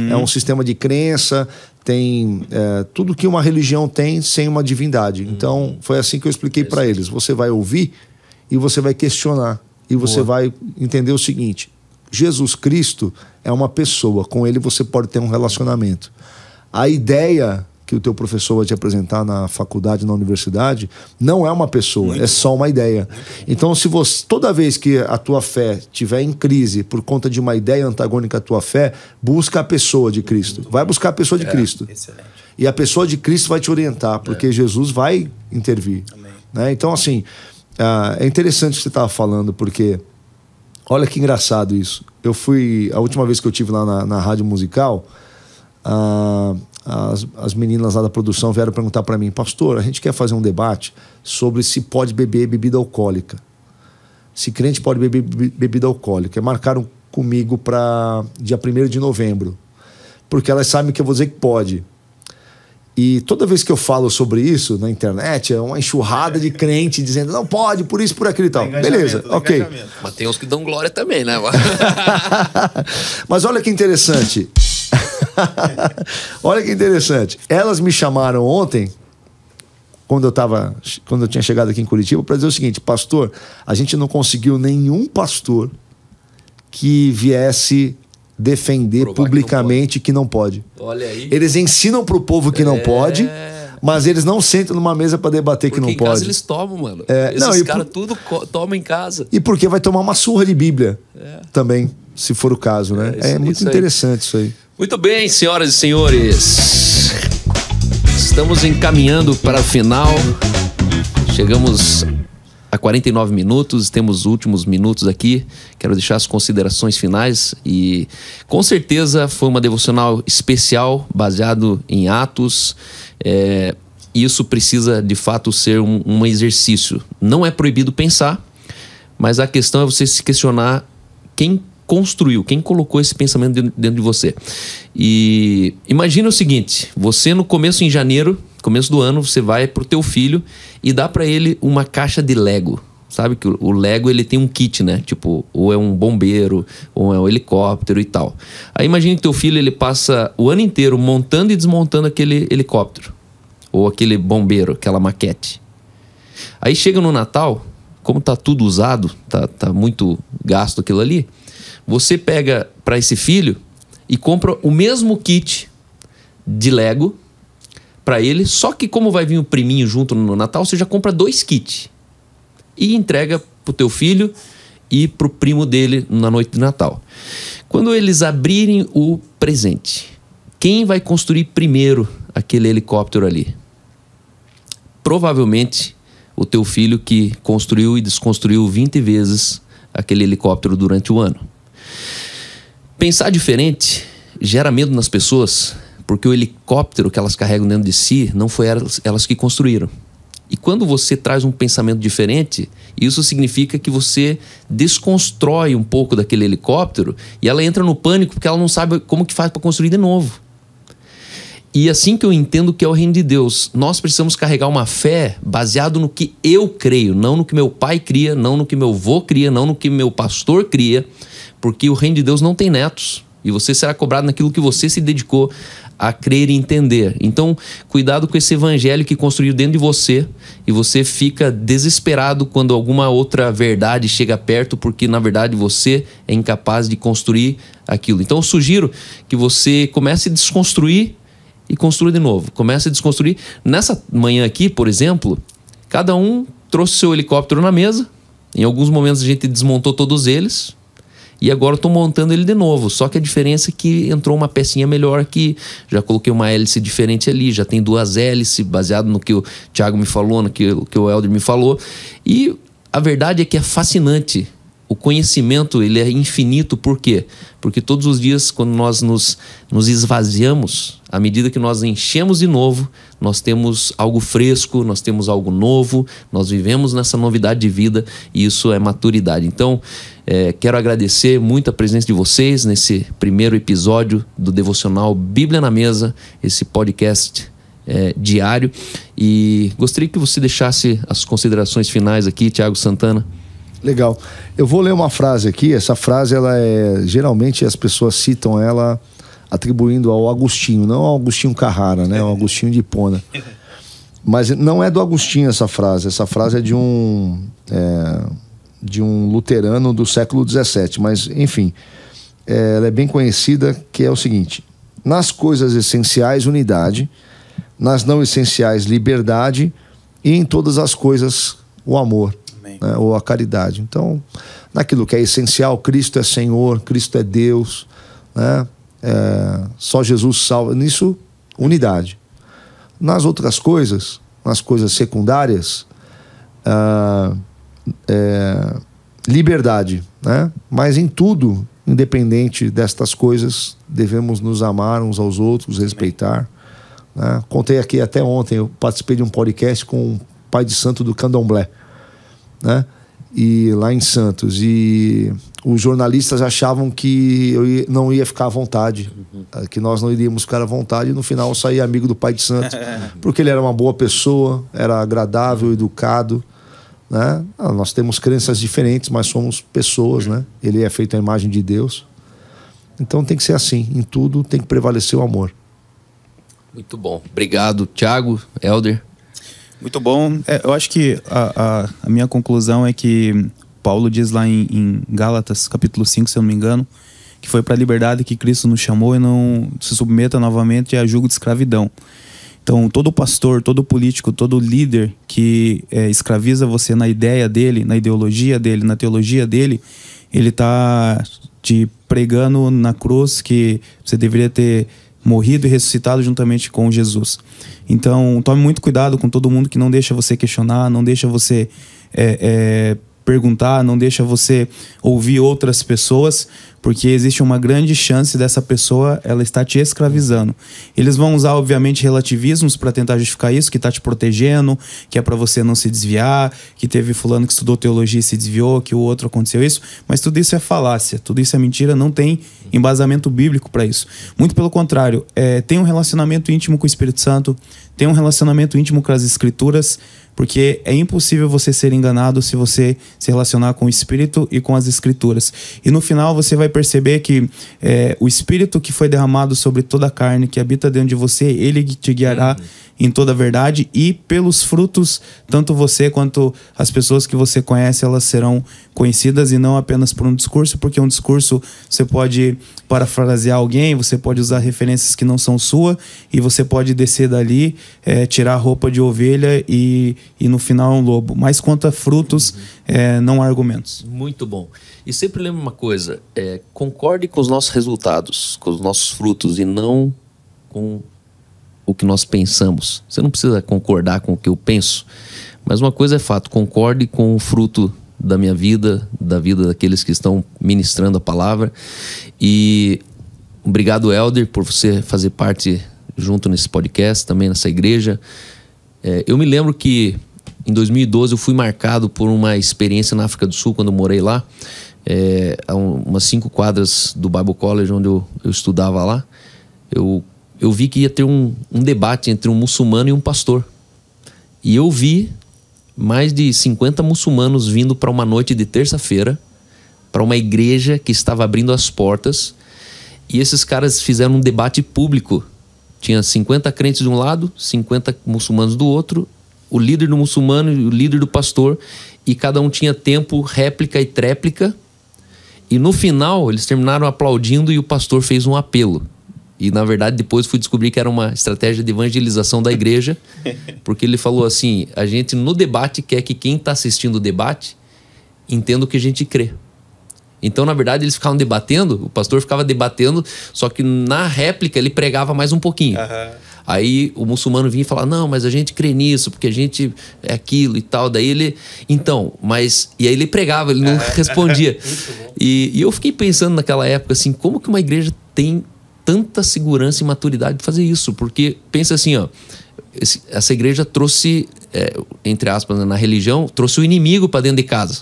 É um sistema de crença, tem tudo que uma religião tem sem uma divindade. Então, foi assim que eu expliquei para eles. Você vai ouvir e você vai questionar. E você vai entender o seguinte, Jesus Cristo é uma pessoa, com ele você pode ter um relacionamento. A ideia que o teu professor vai te apresentar na faculdade, na universidade, não é uma pessoa, é só uma ideia. Então, se você, toda vez que a tua fé estiver em crise por conta de uma ideia antagônica à tua fé, busca a pessoa de Cristo. Vai buscar a pessoa de Cristo. Excelente. E a pessoa de Cristo vai te orientar, porque Jesus vai intervir. Né? Então, assim, é interessante o que você estava falando, porque olha que engraçado isso. A última vez que eu estive lá na rádio musical, as meninas lá da produção vieram perguntar para mim, pastor, a gente quer fazer um debate sobre se pode beber bebida alcoólica. Se crente pode beber bebida alcoólica. E marcaram comigo para dia 1º de novembro. Porque elas sabem que eu vou dizer que pode. E toda vez que eu falo sobre isso na internet, é uma enxurrada de crente dizendo, não pode, por isso, por aquilo e tal. Beleza, ok. Mas tem uns que dão glória também, né? Mas olha que interessante. Olha que interessante. Elas me chamaram ontem, quando eu tinha chegado aqui em Curitiba, para dizer o seguinte, pastor, a gente não conseguiu nenhum pastor que viesse defender publicamente que não pode. Olha aí. Eles ensinam pro povo que não pode, mas eles não sentam numa mesa para debater que não pode. Porque em casa eles tomam, mano. Esses caras tudo tomam em casa. E porque vai tomar uma surra de Bíblia também, se for o caso, né? É muito interessante isso aí. Muito bem, senhoras e senhores. Estamos encaminhando para o final. Chegamos a 49 minutos, temos os últimos minutos aqui. Quero deixar as considerações finais. E com certeza foi uma devocional especial, baseado em Atos. Isso precisa de fato ser um exercício. Não é proibido pensar, mas a questão é você se questionar quem construiu, quem colocou esse pensamento dentro de você. E imagina o seguinte, você no começo, em janeiro, começo do ano, você vai pro teu filho e dá para ele uma caixa de Lego. Sabe que o Lego, ele tem um kit, né? Tipo, ou é um bombeiro, ou é um helicóptero e tal. Aí imagina que teu filho, ele passa o ano inteiro montando e desmontando aquele helicóptero. Ou aquele bombeiro, aquela maquete. Aí chega no Natal, como tá tudo usado, tá muito gasto aquilo ali, você pega para esse filho e compra o mesmo kit de Lego para ele, só que como vai vir o priminho junto no Natal, você já compra 2 kits e entrega pro teu filho e pro primo dele na noite de Natal. Quando eles abrirem o presente, quem vai construir primeiro aquele helicóptero ali? Provavelmente o teu filho, que construiu e desconstruiu 20 vezes aquele helicóptero durante o ano. Pensar diferente gera medo nas pessoas, porque o helicóptero que elas carregam dentro de si não foi elas que construíram. E quando você traz um pensamento diferente, isso significa que você desconstrói um pouco daquele helicóptero e ela entra no pânico porque ela não sabe como que faz para construir de novo. E assim que eu entendo que é o reino de Deus, nós precisamos carregar uma fé baseado no que eu creio, não no que meu pai cria, não no que meu avô cria, não no que meu pastor cria, porque o reino de Deus não tem netos. E você será cobrado naquilo que você se dedicou a crer e entender. Então, cuidado com esse evangelho que construiu dentro de você e você fica desesperado quando alguma outra verdade chega perto, porque na verdade você é incapaz de construir aquilo. Então, eu sugiro que você comece a desconstruir e construa de novo. Comece a desconstruir. Nessa manhã aqui, por exemplo, cada um trouxe seu helicóptero na mesa. Em alguns momentos a gente desmontou todos eles. E agora eu estou montando ele de novo. Só que a diferença é que entrou uma pecinha melhor aqui. Já coloquei uma hélice diferente ali. Já tem 2 hélices, baseado no que o Thiago me falou, no que o Helder me falou. E a verdade é que é fascinante. O conhecimento, ele é infinito. Por quê? Porque todos os dias, quando nós nos esvaziamos, à medida que nós enchemos de novo, nós temos algo fresco, nós temos algo novo, nós vivemos nessa novidade de vida e isso é maturidade. Então, quero agradecer muito a presença de vocês nesse primeiro episódio do Devocional Bíblia na Mesa, esse podcast diário. E gostaria que você deixasse as considerações finais aqui, Thiago Santana. Legal. Eu vou ler uma frase aqui. Essa frase, geralmente as pessoas citam ela atribuindo ao Agostinho, não ao Agostinho Carrara, né? Ao Agostinho de Hipona. Mas não é do Agostinho essa frase. Essa frase é de um luterano do século XVII. Mas, enfim, ela é bem conhecida, que é o seguinte: nas coisas essenciais, unidade; nas não essenciais, liberdade; e em todas as coisas, o amor. Né, ou a caridade. Então, naquilo que é essencial, Cristo é Senhor, Cristo é Deus, né? Só Jesus salva. Nisso, unidade. Nas outras coisas, nas coisas secundárias, liberdade, né? Mas em tudo, independente destas coisas, devemos nos amar uns aos outros, respeitar, né? Contei aqui até ontem, eu participei de um podcast com o pai de santo do Candomblé, né? E lá em Santos, e os jornalistas achavam que eu não ia ficar à vontade, que nós não iríamos ficar à vontade, e no final eu saí amigo do pai de santo, porque ele era uma boa pessoa, era agradável, educado, né? Nós temos crenças diferentes, mas somos pessoas, né? Ele é feito à imagem de Deus, então tem que ser assim, em tudo tem que prevalecer o amor. Muito bom, obrigado, Thiago, Helder. Muito bom. Eu acho que a minha conclusão é que Paulo diz lá em Gálatas, capítulo 5, se eu não me engano, que foi para a liberdade que Cristo nos chamou e não se submeta novamente a julgo de escravidão. Então, todo pastor, todo político, todo líder que escraviza você na ideia dele, na ideologia dele, na teologia dele, ele está te pregando na cruz que você deveria ter morrido e ressuscitado juntamente com Jesus. Então, tome muito cuidado com todo mundo que não deixa você questionar, não deixa você perguntar, não deixa você ouvir outras pessoas, porque existe uma grande chance dessa pessoa ela estar te escravizando. Eles vão usar, obviamente, relativismos para tentar justificar isso, que está te protegendo, que é para você não se desviar, que teve fulano que estudou teologia e se desviou, que o outro aconteceu isso, mas tudo isso é falácia, tudo isso é mentira, não tem embasamento bíblico para isso. Muito pelo contrário, tem um relacionamento íntimo com o Espírito Santo, tem um relacionamento íntimo com as Escrituras, Porque é impossível você ser enganado se você se relacionar com o Espírito e com as Escrituras. E no final você vai perceber que o Espírito que foi derramado sobre toda a carne, que habita dentro de você, ele te guiará em toda a verdade, e pelos frutos, tanto você quanto as pessoas que você conhece, elas serão conhecidas, e não apenas por um discurso, porque um discurso você pode parafrasear alguém, você pode usar referências que não são sua, e você pode descer dali, tirar a roupa de ovelha e no final é um lobo. Mas quanto a frutos, não há argumentos. Muito bom. E sempre lembre uma coisa, concorde com os nossos resultados, com os nossos frutos, e não com o que nós pensamos. Você não precisa concordar com o que eu penso, mas uma coisa é fato, concorde com o fruto da minha vida, da vida daqueles que estão ministrando a palavra. E obrigado, Helder, por você fazer parte junto nesse podcast, também nessa igreja. Eu me lembro que em 2012 eu fui marcado por uma experiência na África do Sul, quando eu morei lá, a umas 5 quadras do Bible College, onde eu estudava lá. Eu vi que ia ter um debate entre um muçulmano e um pastor. E eu vi mais de 50 muçulmanos vindo para uma noite de terça-feira, para uma igreja que estava abrindo as portas. E esses caras fizeram um debate público. Tinha 50 crentes de um lado, 50 muçulmanos do outro, o líder do muçulmano e o líder do pastor. E cada um tinha tempo, réplica e tréplica. E no final, eles terminaram aplaudindo e o pastor fez um apelo. E, na verdade, depois fui descobrir que era uma estratégia de evangelização da igreja, porque ele falou assim, a gente no debate quer que quem está assistindo o debate entenda o que a gente crê. Então, na verdade, eles ficavam debatendo, o pastor ficava debatendo, só que na réplica ele pregava mais um pouquinho. Aí o muçulmano vinha e falava, não, mas a gente crê nisso, porque a gente é aquilo e tal. Daí ele, então, mas... E aí ele pregava, ele não respondia. E eu fiquei pensando naquela época, assim, como que uma igreja tem tanta segurança e maturidade de fazer isso? Porque pensa assim, ó, essa igreja trouxe, entre aspas, na religião, trouxe o inimigo para dentro de casa.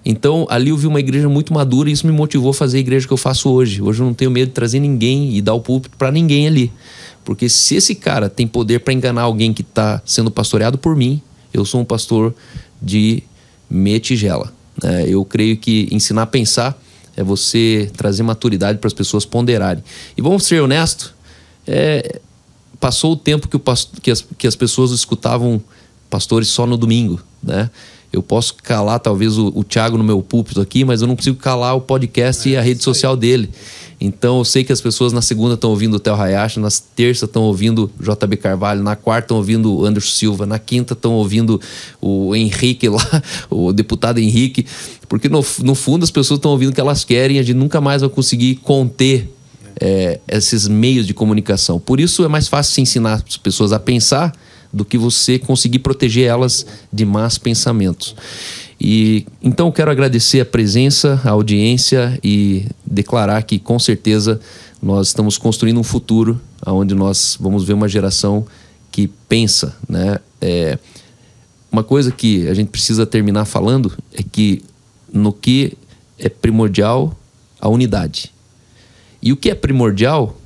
Então ali eu vi uma igreja muito madura, e isso me motivou a fazer a igreja que eu faço hoje. Hoje eu não tenho medo de trazer ninguém e dar o púlpito para ninguém ali, porque se esse cara tem poder para enganar alguém que está sendo pastoreado por mim, eu sou um pastor de meia tigela, né? Eu creio que ensinar a pensar é você trazer maturidade para as pessoas ponderarem. E vamos ser honestos, passou o tempo que as pessoas escutavam pastores só no domingo, né? Eu posso calar talvez o Thiago no meu púlpito aqui, mas eu não consigo calar o podcast e a rede social dele. Então eu sei que as pessoas na segunda estão ouvindo o Theo Hayashi, na terça estão ouvindo o JB Carvalho, na quarta estão ouvindo o Anderson Silva, na quinta estão ouvindo o Henrique lá, o deputado Henrique, porque no fundo as pessoas estão ouvindo o que elas querem, e a gente nunca mais vai conseguir conter esses meios de comunicação. Por isso é mais fácil se ensinar as pessoas a pensar do que você conseguir proteger elas de más pensamentos. E então eu quero agradecer a presença, a audiência, e declarar que com certeza nós estamos construindo um futuro onde nós vamos ver uma geração que pensa, né? Uma coisa que a gente precisa terminar falando é que no que é primordial, a unidade. E o que é primordial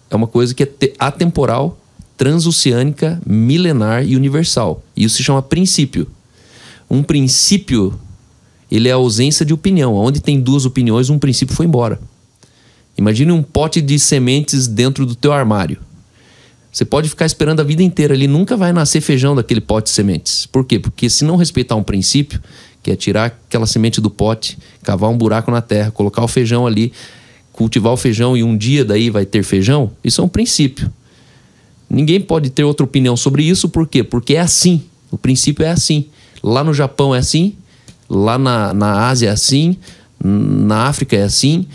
é uma coisa que é atemporal, transoceânica, milenar e universal. Isso se chama princípio. Um princípio, ele é a ausência de opinião. Onde tem duas opiniões, um princípio foi embora. Imagine um pote de sementes dentro do teu armário. Você pode ficar esperando a vida inteira ali, nunca vai nascer feijão daquele pote de sementes. Por quê? Porque se não respeitar um princípio, que é tirar aquela semente do pote, cavar um buraco na terra, colocar o feijão ali, cultivar o feijão e um dia daí vai ter feijão, isso é um princípio. Ninguém pode ter outra opinião sobre isso, por quê? Porque é assim, o princípio é assim. Lá no Japão é assim, lá na Ásia é assim, na África é assim.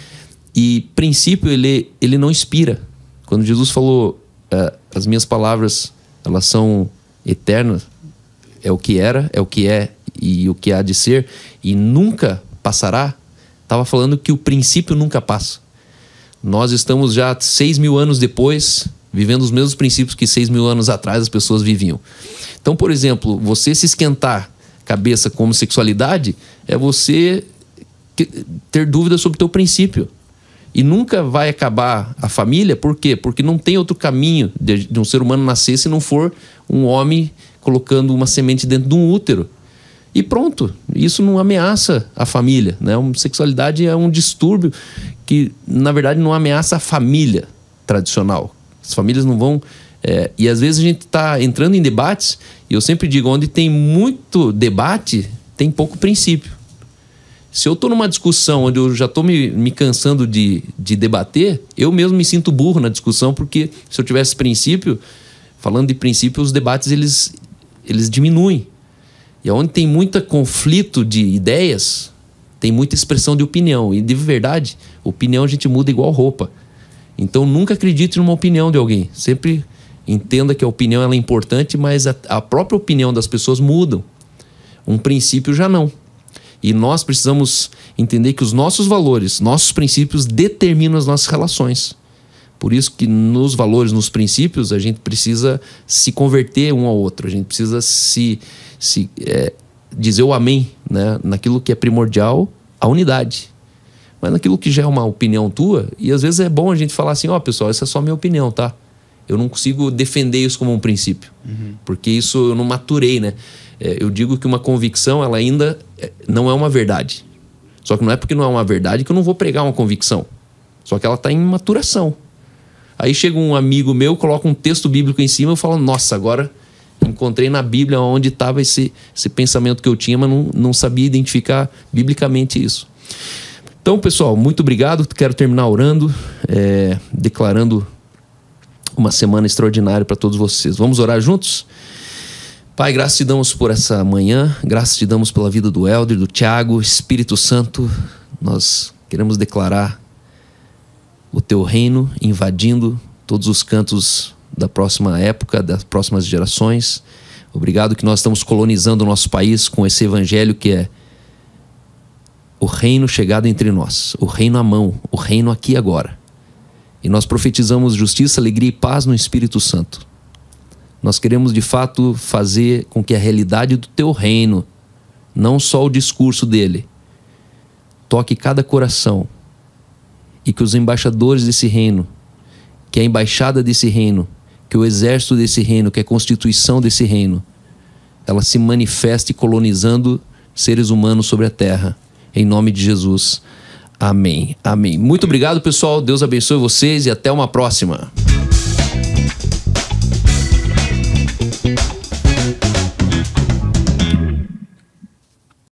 E princípio, ele não inspira. Quando Jesus falou, as minhas palavras, elas são eternas, é o que era, é o que é e o que há de ser, e nunca passará, estava falando que o princípio nunca passa. Nós estamos já 6.000 anos depois, vivendo os mesmos princípios que 6.000 anos atrás as pessoas viviam. Então, por exemplo, você se esquentar cabeça com homossexualidade é você ter dúvida sobre o teu princípio. E nunca vai acabar a família, por quê? Porque não tem outro caminho de um ser humano nascer se não for um homem colocando uma semente dentro de um útero. E pronto, isso não ameaça a família, né? A homossexualidade é um distúrbio que, na verdade, não ameaça a família tradicional. As famílias não vão... e às vezes a gente está entrando em debates, e eu sempre digo, onde tem muito debate, tem pouco princípio. Se eu estou numa discussão onde eu já estou me cansando de debater, eu mesmo me sinto burro na discussão, porque se eu tivesse princípio, falando de princípio, os debates eles diminuem. E onde tem muito conflito de ideias, tem muita expressão de opinião. E de verdade, opinião a gente muda igual roupa. Então nunca acredite numa opinião de alguém. Sempre entenda que a opinião ela é importante, mas a própria opinião das pessoas mudam. Um princípio já não. E nós precisamos entender que os nossos valores, nossos princípios determinam as nossas relações. Por isso que nos valores, nos princípios, a gente precisa se converter um ao outro. A gente precisa dizer o amém, né? Naquilo que é primordial, a unidade. Mas naquilo que já é uma opinião tua, e às vezes é bom a gente falar assim, pessoal, essa é só a minha opinião, tá? Eu não consigo defender isso como um princípio. Porque isso eu não maturei, né? Eu digo que uma convicção, ela ainda não é uma verdade. Só que não é porque não é uma verdade que eu não vou pregar uma convicção. Só que ela está em maturação. Aí chega um amigo meu, coloca um texto bíblico em cima, eu falo, nossa, agora encontrei na Bíblia onde estava esse pensamento que eu tinha, mas não sabia identificar biblicamente isso. Então, pessoal, muito obrigado. Quero terminar orando, declarando uma semana extraordinária para todos vocês. Vamos orar juntos? Pai, graças te damos por essa manhã, graças te damos pela vida do Helder, do Thiago, Espírito Santo. Nós queremos declarar o teu reino invadindo todos os cantos da próxima época, das próximas gerações. Obrigado que nós estamos colonizando o nosso país com esse evangelho que é o reino chegado entre nós, o reino à mão, o reino aqui e agora. E nós profetizamos justiça, alegria e paz no Espírito Santo. Nós queremos de fato fazer com que a realidade do teu reino, não só o discurso dele, toque cada coração, e que os embaixadores desse reino, que a embaixada desse reino, que o exército desse reino, que a constituição desse reino, ela se manifeste colonizando seres humanos sobre a terra. Em nome de Jesus. Amém. Amém. Muito obrigado, pessoal. Deus abençoe vocês e até uma próxima.